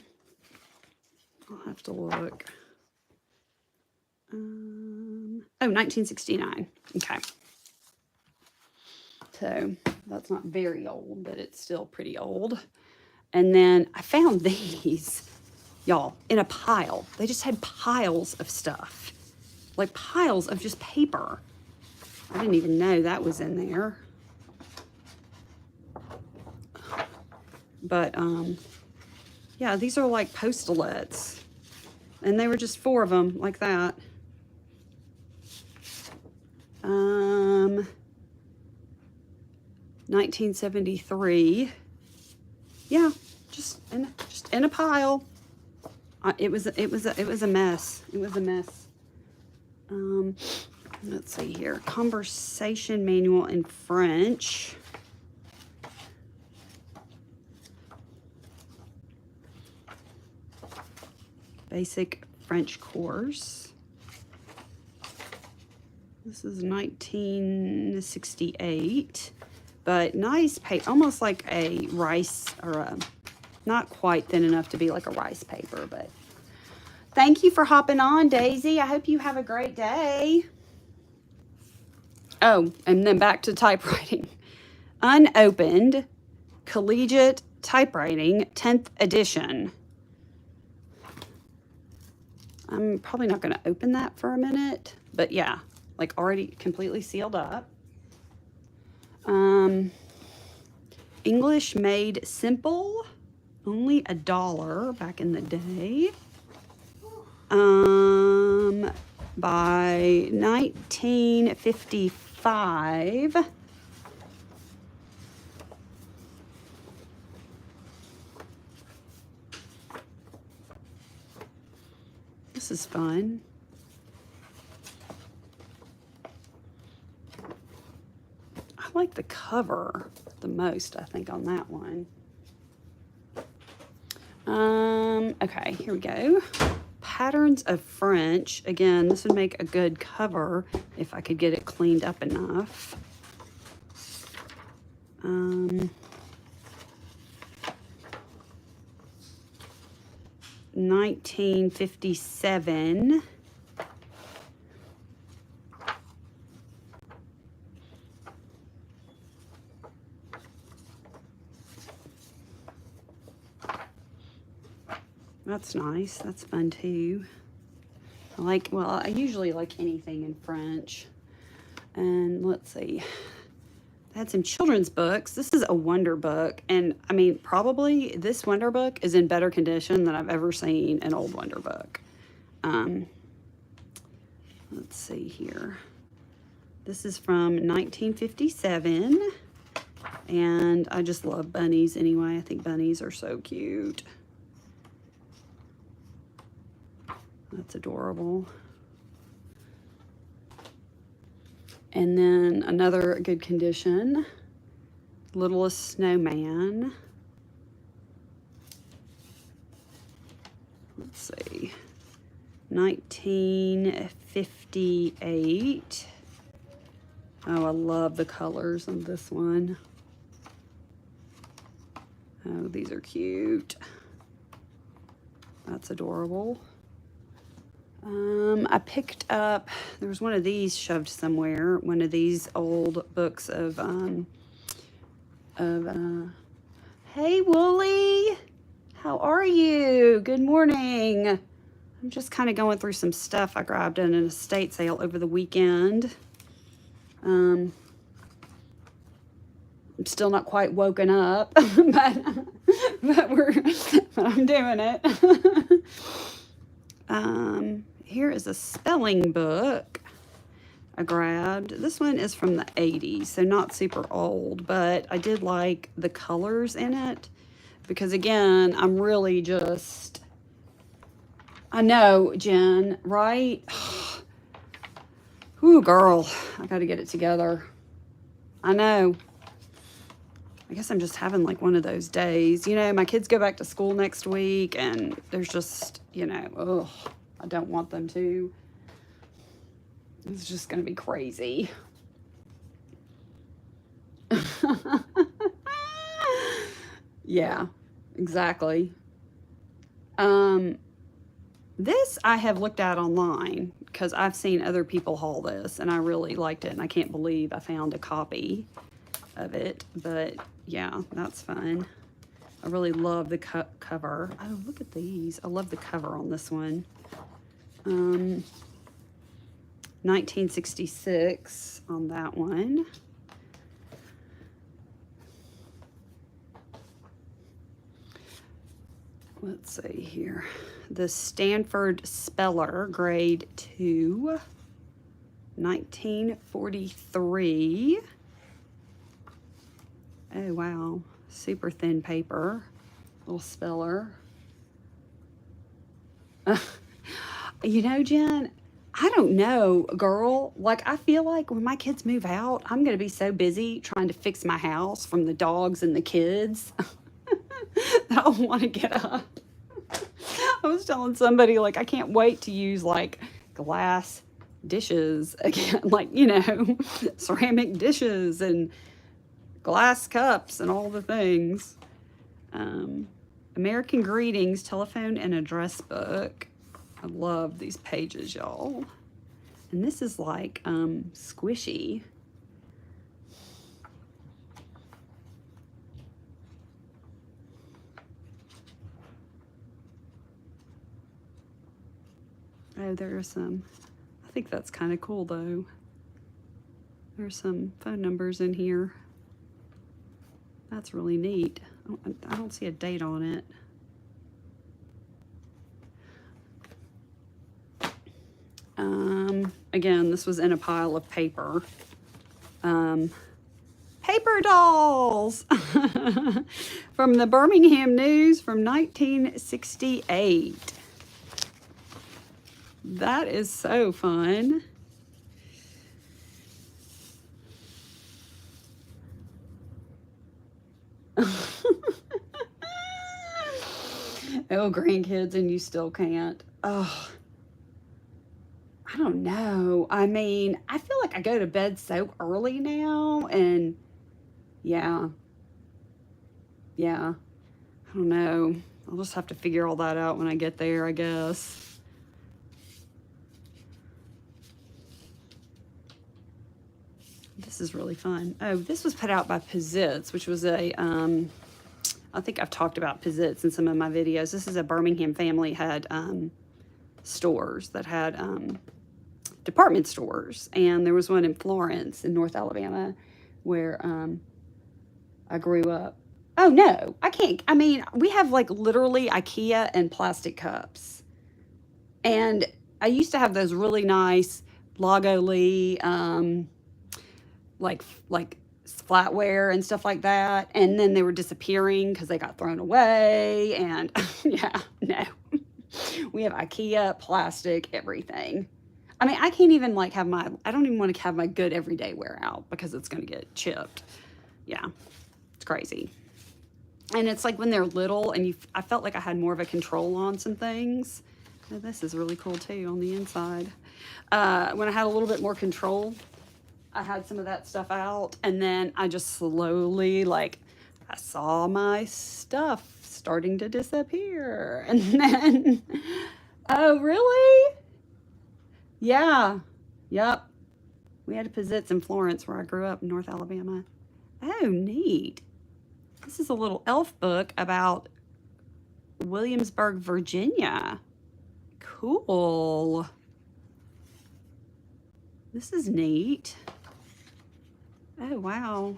have to look. Oh, 1969. Okay. So that's not very old, but it's still pretty old. And then I found these, y'all, in a pile. They just had piles of stuff, like piles of just paper. I didn't even know that was in there. But, yeah, these are like postalettes. And they were just 4 of them, like that. 1973. Yeah, just in a pile. It was a mess. It was a mess. Let's see here. Conversation manual in French. Basic French course. This is 1968, but nice paper, almost like a rice, or a, not quite thin enough to be like a rice paper, but thank you for hopping on, Daisy. I hope you have a great day. Oh, and then back to typewriting. Unopened Collegiate Typewriting, 10th edition. I'm probably not going to open that for a minute, but yeah, like already completely sealed up. English Made Simple, only $1 back in the day. By 1955. This is fun. I like the cover the most, I think, on that one. Okay, here we go. Patterns of French. Again, this would make a good cover if I could get it cleaned up enough. 1957. That's nice. That's fun too. I like, well, I usually like anything in French. And let's see. I had some children's books. This is a Wonder book. And I mean, probably this Wonder book is in better condition than I've ever seen an old Wonder book. Let's see here. This is from 1957. And I just love bunnies anyway. I think bunnies are so cute. That's adorable. And then another good condition, Littlest Snowman. Let's see, 1958. Oh, I love the colors on this one. Oh, these are cute. That's adorable. I picked up, there was one of these shoved somewhere, one of these old books of hey, Wooly, how are you? Good morning. I'm just kind of going through some stuff I grabbed in an estate sale over the weekend. I'm still not quite woken up, but I'm doing it. Here is a spelling book. I grabbed. This one is from the 80s, so not super old, but I did like the colors in it because, again, I'm really just, I know, Jen, right? Ooh, girl, I got to get it together. I know. I guess I'm just having like one of those days. You know, my kids go back to school next week, and there's just, you know, ugh, I don't want them to. It's just going to be crazy. Yeah, exactly. This I have looked at online because I've seen other people haul this, and I really liked it, and I can't believe I found a copy of it. But yeah, that's fun. I really love the cover. Oh, look at these. I love the cover on this one. 1966 on that one. Let's see here. The Stanford Speller, grade 2, 1943. Oh, wow. Super thin paper. Little speller. You know, Jen, I don't know, girl. Like, I feel like when my kids move out, I'm going to be so busy trying to fix my house from the dogs and the kids that I don't want to get up. I was telling somebody, like, I can't wait to use, like, glass dishes again, like, you know, ceramic dishes and glass cups and all the things. American Greetings, telephone and address book. I love these pages, y'all. And this is like squishy. Oh, there are some. I think that's kind of cool, though. There's some phone numbers in here. That's really neat. I don't see a date on it. Again, this was in a pile of paper. Paper dolls from the Birmingham News from 1968. That is so fun. Oh, grandkids, and you still can't. Oh, I don't know. I mean, I feel like I go to bed so early now, and yeah, I don't know. I'll just have to figure all that out when I get there, I guess. This is really fun. Oh, this was put out by Pizitz, which was a, I think I've talked about Pizitz in some of my videos. This is a Birmingham family had stores that had department stores. And there was one in Florence in North Alabama where I grew up. Oh, no, I can't. I mean, we have like literally IKEA and plastic cups. And I used to have those really nice Lago Lee, like flatware and stuff like that, and then they were disappearing because they got thrown away. And yeah, no, we have IKEA, plastic, everything. I mean, I can't even like have my, I don't even want to have my good everyday wear out because it's going to get chipped. Yeah, it's crazy. And it's like when they're little and I felt like I had more of a control on some things. Oh, this is really cool too on the inside. When I had a little bit more control, I had some of that stuff out, and then I just slowly, like, I saw my stuff starting to disappear. And then, oh, really? Yeah. Yep. We had a Pizitz in Florence where I grew up in North Alabama. Oh, neat. This is a little elf book about Williamsburg, Virginia. Cool. This is neat. Oh, wow.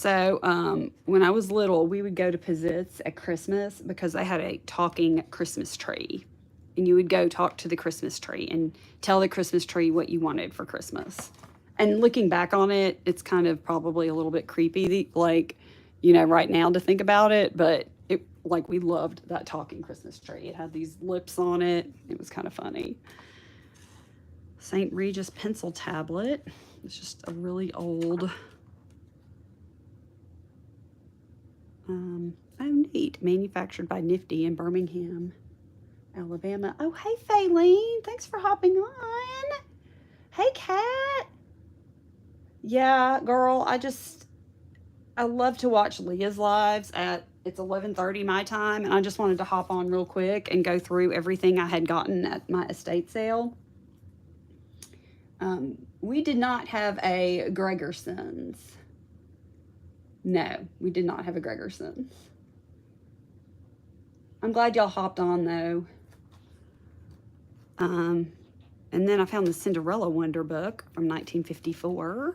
So when I was little, we would go to Pizzitz at Christmas because they had a talking Christmas tree. And you would go talk to the Christmas tree and tell the Christmas tree what you wanted for Christmas. And looking back on it, it's kind of probably a little bit creepy, like, you know, right now to think about it. But it, like, we loved that talking Christmas tree. It had these lips on it. It was kind of funny. St. Regis pencil tablet. It's just a really old. Oh, neat. Manufactured by Nifty in Birmingham, Alabama. Oh, hey, Faylene. Thanks for hopping on. Hey, Kat. Yeah, girl, I love to watch Leah's lives it's 11:30 my time, and I just wanted to hop on real quick and go through everything I had gotten at my estate sale. We did not have a Gregerson's. No, we did not have a Gregerson's. I'm glad y'all hopped on, though. And then I found the Cinderella Wonder book from 1954.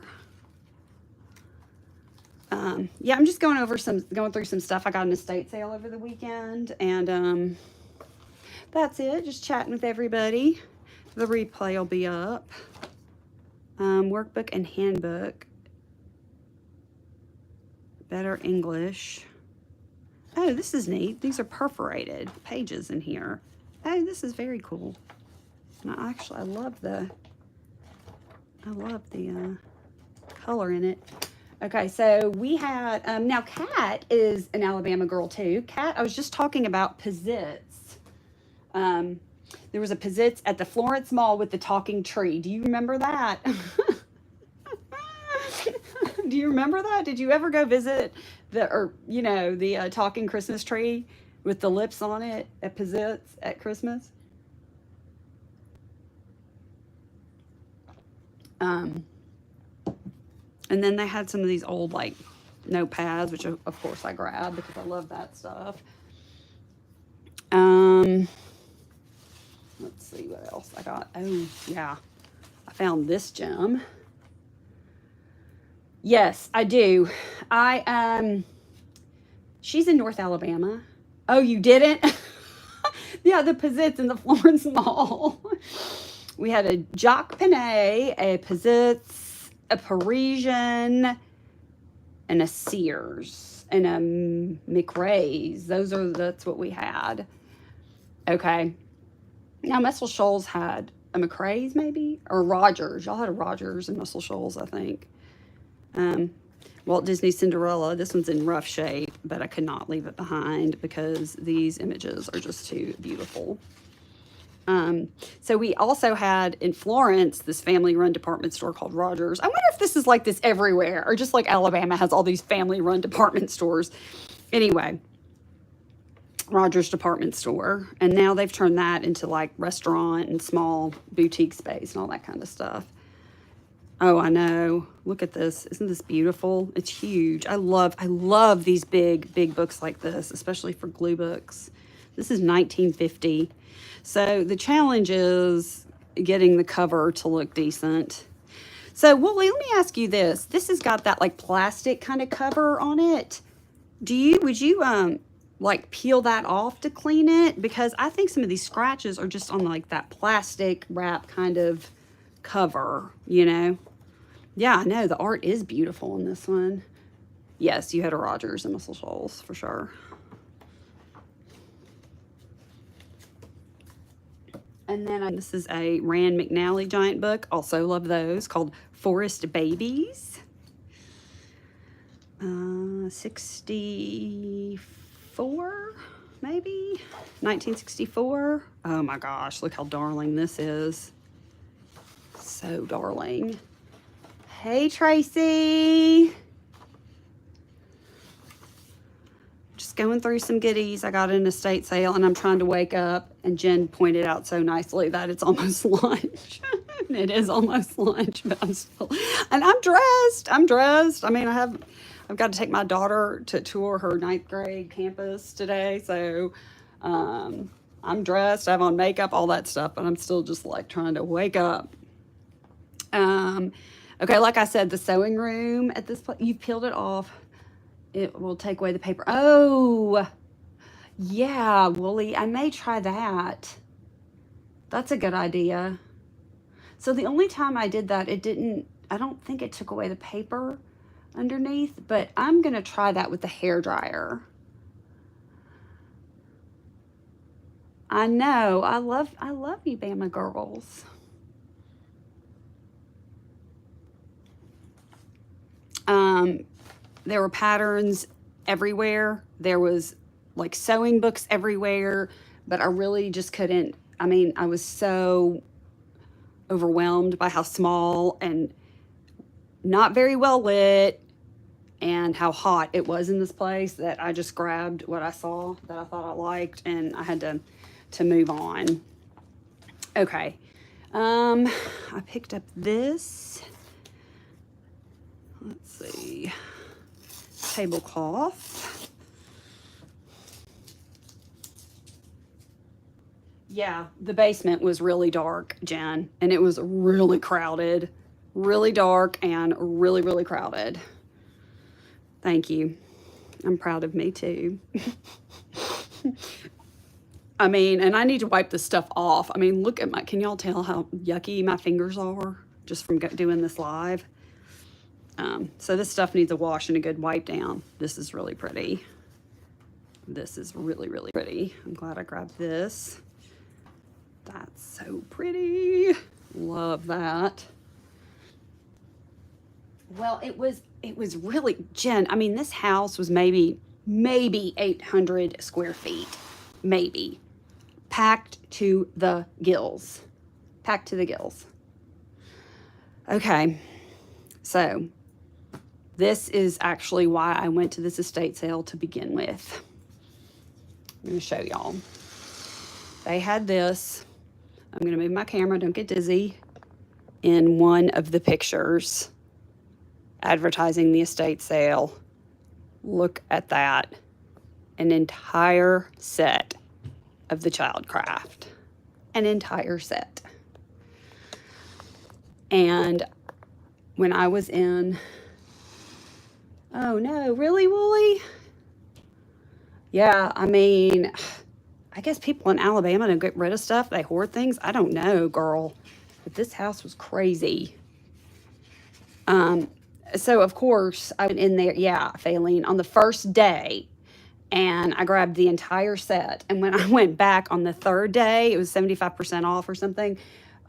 Yeah, I'm just going through some stuff. I got an estate sale over the weekend, and that's it. Just chatting with everybody. The replay will be up. Workbook and handbook. Better English. Oh, this is neat. These are perforated pages in here. Oh, this is very cool. And I love the color in it. Okay, so we had, now Kat is an Alabama girl too. Kat, I was just talking about Pizzitz. There was a Pizzitz at the Florence Mall with the talking tree. Do you remember that? Do you remember that? Did you ever go visit the talking Christmas tree with the lips on it at Pizzitz at Christmas? And then they had some of these old, like, notepads, which of course I grabbed because I love that stuff. Let's see what else I got. Oh, yeah. I found this gem. Yes, I do. She's in North Alabama. Oh, you didn't? Yeah, the Pizzitz in the Florence Mall. We had a Jacques Panay, a Pizzitz, a Parisian, and a Sears, and a McRae's. That's what we had. Okay. Now, Muscle Shoals had a McRae's, maybe? Or Rogers. Y'all had a Rogers and Muscle Shoals, I think. Walt Disney Cinderella. This one's in rough shape, but I could not leave it behind because these images are just too beautiful. So we also had in Florence this family-run department store called Rogers. I wonder if this is like this everywhere, or just like Alabama has all these family-run department stores. Anyway, Rogers department store, and now they've turned that into like restaurant and small boutique space and all that kind of stuff. Oh, I know. Look at this. Isn't this beautiful? It's huge. I love these big books like this, especially for glue books. This is 1950. So the challenge is getting the cover to look decent. So, Wooly, let me ask you this. This has got that like plastic kind of cover on it. Would you like peel that off to clean it? Because I think some of these scratches are just on like that plastic wrap kind of cover, you know? Yeah, I know. The art is beautiful in this one. Yes, you had a Rogers and Muscle Shoals for sure. And then this is a Rand McNally giant book. Also love those, called Forest Babies. 64, maybe? 1964. Oh my gosh, look how darling this is. So darling. Hey, Tracy. Just going through some goodies. I got an estate sale, and I'm trying to wake up. And Jen pointed out so nicely that it's almost lunch. It is almost lunch, but I'm dressed. I mean, I've got to take my daughter to tour her 9th grade campus today, so I'm dressed. I have on makeup, all that stuff, but I'm still just like trying to wake up. Okay, like I said, the sewing room at this place, you peeled it off. It will take away the paper. Oh, yeah, Woolly. I may try that. That's a good idea. So the only time I did that, I don't think it took away the paper underneath, but I'm going to try that with the hair dryer. I know. I love you, Bama girls. There were patterns everywhere. There was like sewing books everywhere, but I really just couldn't. I mean, I was so overwhelmed by how small and not very well lit and how hot it was in this place that I just grabbed what I saw that I thought I liked, and I had to move on. Okay. I picked up this. Let's see. Tablecloth. Yeah, the basement was really dark, Jen, and it was really crowded. Really dark and really, really crowded. Thank you. I'm proud of me too. I mean, and I need to wipe this stuff off. I mean, look at can y'all tell how yucky my fingers are just from doing this live? So this stuff needs a wash and a good wipe down. This is really pretty. This is really, really pretty. I'm glad I grabbed this. That's so pretty. Love that. Well, it was really, Jen, I mean, this house was maybe 800 square feet. Maybe. Packed to the gills. Packed to the gills. Okay. So this is actually why I went to this estate sale to begin with. I'm going to show y'all. They had this. I'm going to move my camera, don't get dizzy, in one of the pictures advertising the estate sale. Look at that. An entire set of the Childcraft. An entire set. And when I was in... Oh no, really, Wooly? Yeah, I mean, I guess people in Alabama don't get rid of stuff. They hoard things. I don't know, girl. But this house was crazy. So of course I went in there, yeah, Faylene, on the first day, and I grabbed the entire set. And when I went back on the third day, it was 75% off or something.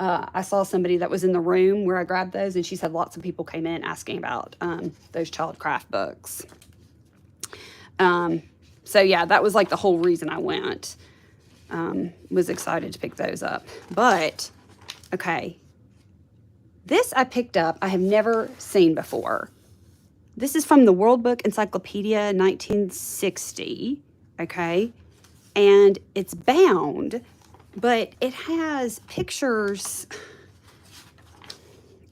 I saw somebody that was in the room where I grabbed those, and she said lots of people came in asking about those Childcraft books. So yeah, that was like the whole reason I went. Was excited to pick those up. But, okay, this I picked up, I have never seen before. This is from the World Book Encyclopedia 1960, okay? And it's bound, but it has pictures.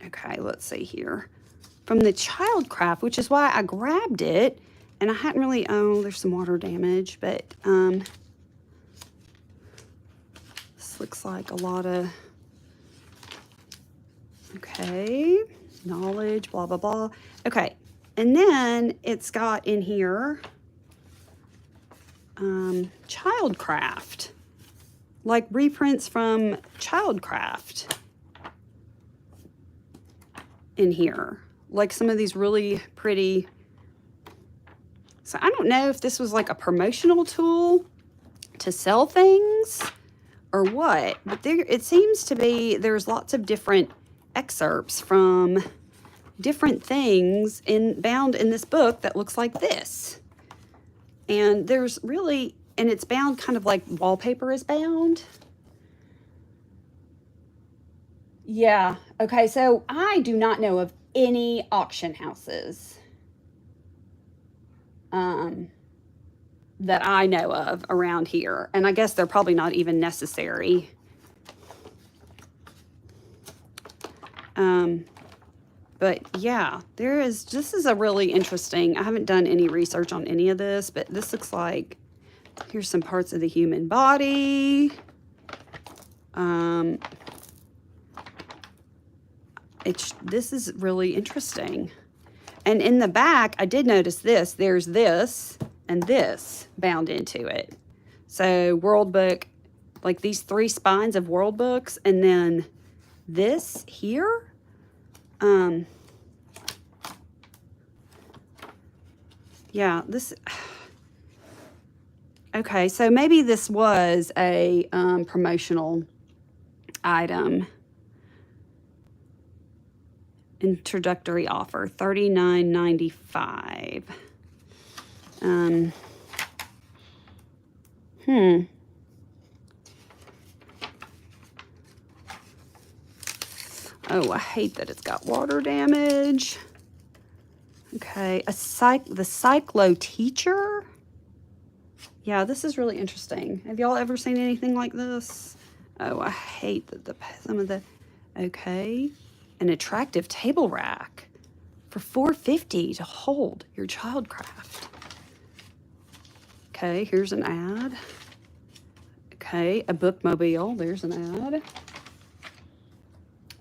Okay, let's see here. From the Childcraft, which is why I grabbed it. And I hadn't really, oh, there's some water damage, but this looks like a lot of, okay, knowledge, blah, blah, blah. Okay, and then it's got in here Childcraft, like reprints from Childcraft in here. Like some of these really pretty. So I don't know if this was like a promotional tool to sell things or what, but there it seems to be there's lots of different excerpts from different things bound in this book that looks like this. And there's really, and it's bound kind of like wallpaper is bound. Yeah, okay, so I do not know of any auction houses that I know of around here. And I guess they're probably not even necessary. But yeah, this is a really interesting, I haven't done any research on any of this, but this looks like, here's some parts of the human body. This is really interesting. And in the back, I did notice this. There's this and this bound into it. So World Book, like these 3 spines of World Books, and then this here. Yeah, this... Okay, so maybe this was a promotional item. Introductory offer, $39.95. Oh, I hate that it's got water damage. Okay, the Cyclo Teacher. Yeah, this is really interesting. Have y'all ever seen anything like this? Oh, I hate that some of the... Okay, an attractive table rack for $4.50 to hold your childcraft. Okay, here's an ad. Okay, a bookmobile. There's an ad.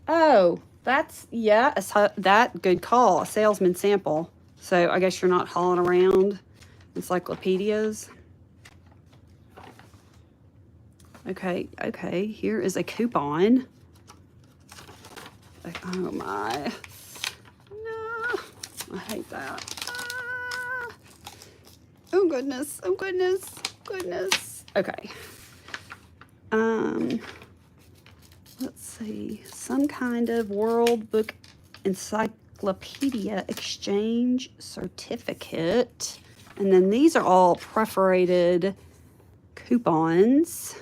Oh, that's, yeah, that, good call, a salesman sample. So I guess you're not hauling around encyclopedias. Okay, here is a coupon. Oh my, no, I hate that. Oh goodness, Okay. Let's see, some kind of World Book Encyclopedia exchange certificate. And then these are all perforated coupons.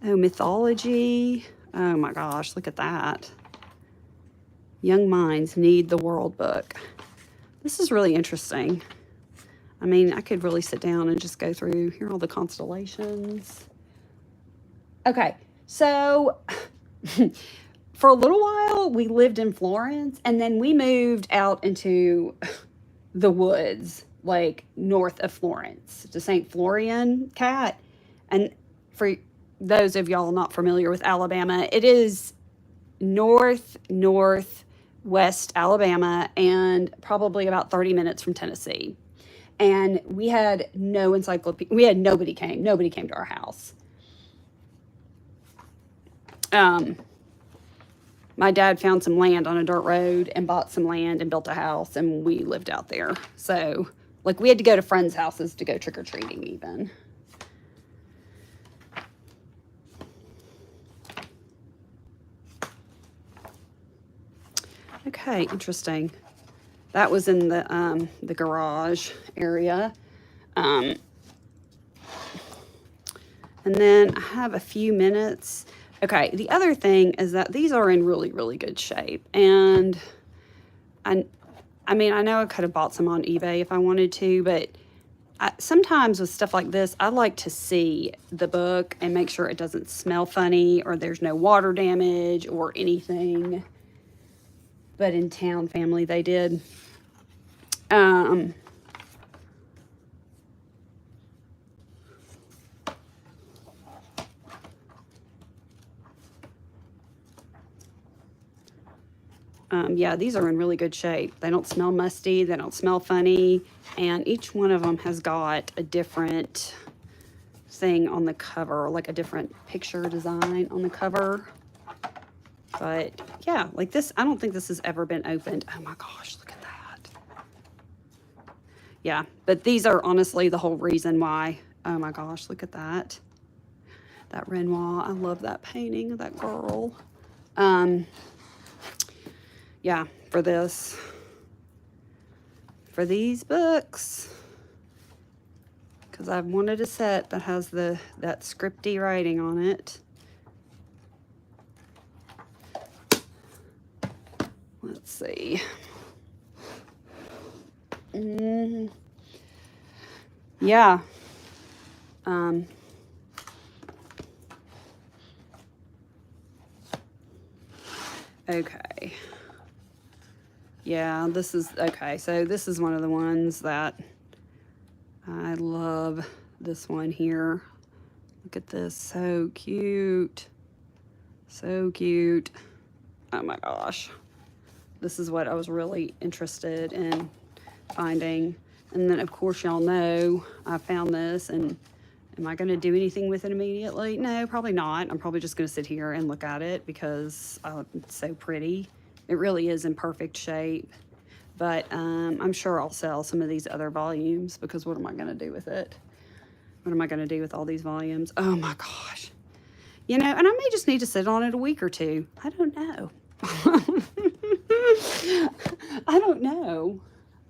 Oh, mythology. Oh my gosh, look at that. Young minds need the World Book. This is really interesting. I mean, I could really sit down and just go through, here are all the constellations. Okay, so for a little while, we lived in Florence, and then we moved out into the woods, like north of Florence, to St. Florian, Cat. And for those of y'all not familiar with Alabama, it is northwest Alabama and probably about 30 minutes from Tennessee. And we had no encyclopedia. We had nobody came to our house. My dad found some land on a dirt road and bought some land and built a house, and we lived out there. So, like, we had to go to friends' houses to go trick-or-treating even. Okay, interesting. That was in the garage area. And then I have a few minutes. Okay, the other thing is that these are in really, really good shape. And I mean, I know I could have bought some on eBay if I wanted to, but sometimes with stuff like this, I like to see the book and make sure it doesn't smell funny or there's no water damage or anything. But in Town Family, they did. Yeah, these are in really good shape. They don't smell musty. They don't smell funny. And each one of them has got a different thing on the cover, like a different picture design on the cover. But yeah, like this, I don't think this has ever been opened. Oh my gosh, look at that. Yeah, but these are honestly the whole reason why. Oh my gosh, look at that. That Renoir, I love that painting of that girl. Yeah, for these books, because I've wanted a set that has that scripty writing on it. Let's see. Yeah. Okay. Yeah, this is, okay, so this is one of the ones that I love, this one here. Look at this, so cute. So cute. Oh my gosh. this is what I was really interested in finding. And then, of course, y'all know I found this, and am I going to do anything with it immediately? No, probably not. I'm probably just going to sit here and look at it because it's so pretty. It really is in perfect shape. But I'm sure I'll sell some of these other volumes because what am I going to do with it? What am I going to do with all these volumes? Oh, my gosh. You know, and I may just need to sit on it a week or two. I don't know. I don't know.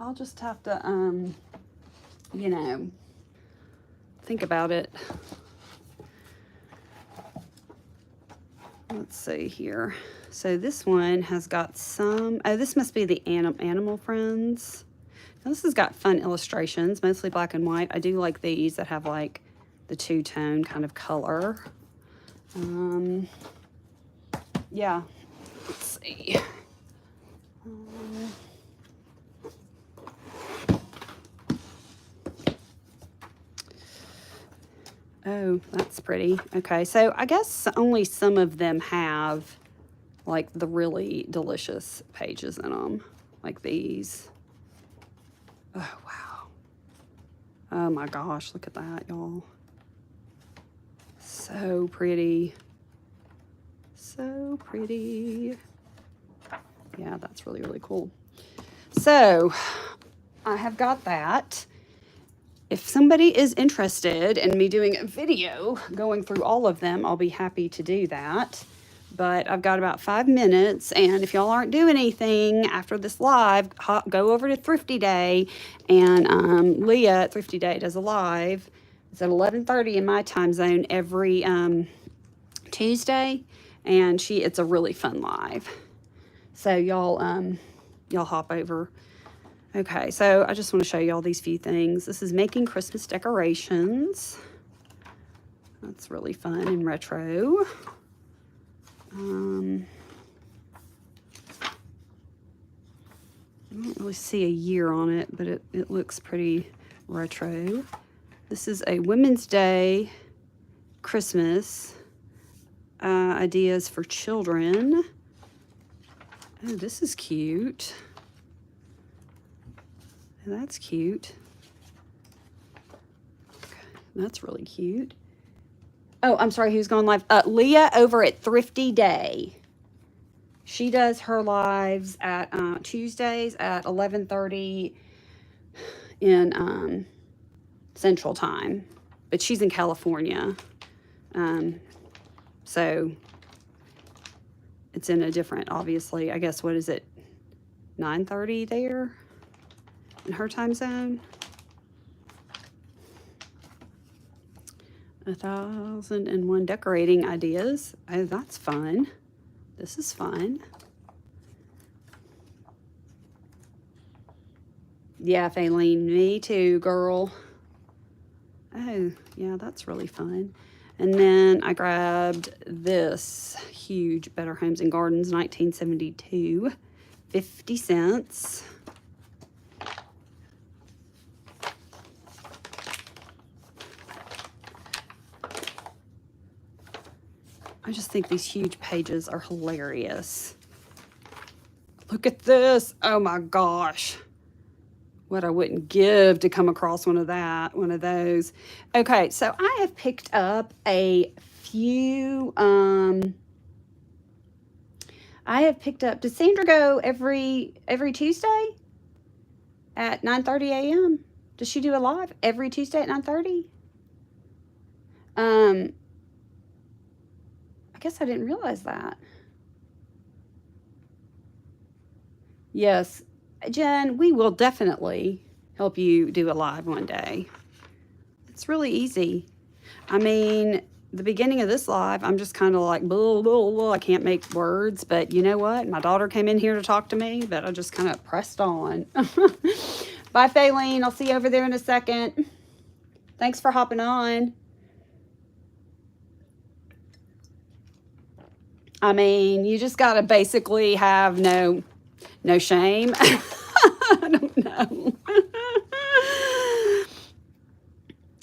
I'll just have to, you know, think about it. Let's see here. So this one has got some, oh, this must be the Animal Friends. Now this has got fun illustrations, mostly black and white. I do like these that have like the two-tone kind of color. Yeah, let's see. Oh, that's pretty. Okay, so I guess only some of them have like the really delicious pages in them, like these. Oh, wow. Oh my gosh, look at that, y'all. So pretty. So pretty. Yeah, that's really, really cool. So I have got that. If somebody is interested in me doing a video going through all of them, I'll be happy to do that. But I've got about 5 minutes, and if y'all aren't doing anything after this live, go over to Thrifty Day, and Leah at Thrifty Day does a live. It's at 11:30 in my time zone every Tuesday, and it's a really fun live. So y'all hop over. Okay, so I just want to show you all these few things. This is making Christmas decorations. That's really fun and retro. I don't really see a year on it, but it looks pretty retro. This is a Women's Day Christmas ideas for children. Oh, this is cute. That's cute. Okay, that's really cute. Oh, I'm sorry, who's going live? Leah over at Thrifty Day. She does her lives at Tuesdays at 11:30 in Central Time, but she's in California, so it's in a different, obviously, I guess, what is it, 9:30 there in her time zone? 1,001 decorating ideas. Oh, that's fun. This is fun. Yeah, Faylene, me too, girl. Oh, yeah, that's really fun. And then I grabbed this huge Better Homes and Gardens 1972, 50 cents. I just think these huge pages are hilarious. Look at this. Oh my gosh. What I wouldn't give to come across one of those. Okay, so I have picked up a few, does Sandra go every Tuesday at 9:30 a.m.? Does she do a live every Tuesday at 9:30? I guess I didn't realize that. Yes, Jen, we will definitely help you do a live one day. It's really easy. I mean, the beginning of this live, I'm just kind of like, blah, blah, blah. I can't make words, but you know what? My daughter came in here to talk to me, but I just kind of pressed on. Bye, Faylene. I'll see you over there in a second. Thanks for hopping on. I mean, you just got to basically have no shame. I don't know.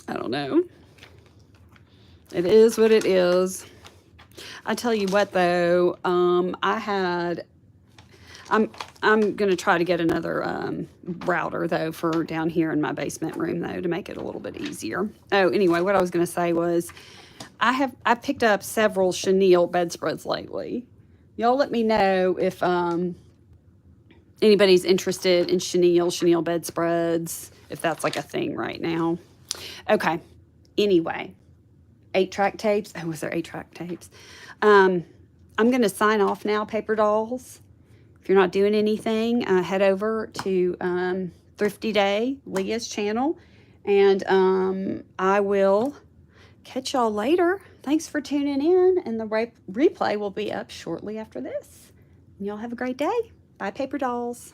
I don't know. It is what it is. I tell you what, though, I I'm going to try to get another router, though, for down here in my basement room, though, to make it a little bit easier. Oh, anyway, what I was going to say was I picked up several chenille bedspreads lately. Y'all let me know if anybody's interested in chenille bedspreads, if that's like a thing right now. Okay. Anyway, 8-track tapes. Oh, was there 8-track tapes? I'm going to sign off now, paper dolls. If you're not doing anything, head over to Thrifty Day, Leah's channel, and I will catch y'all later. Thanks for tuning in, and the replay will be up shortly after this. And y'all have a great day. Bye, paper dolls.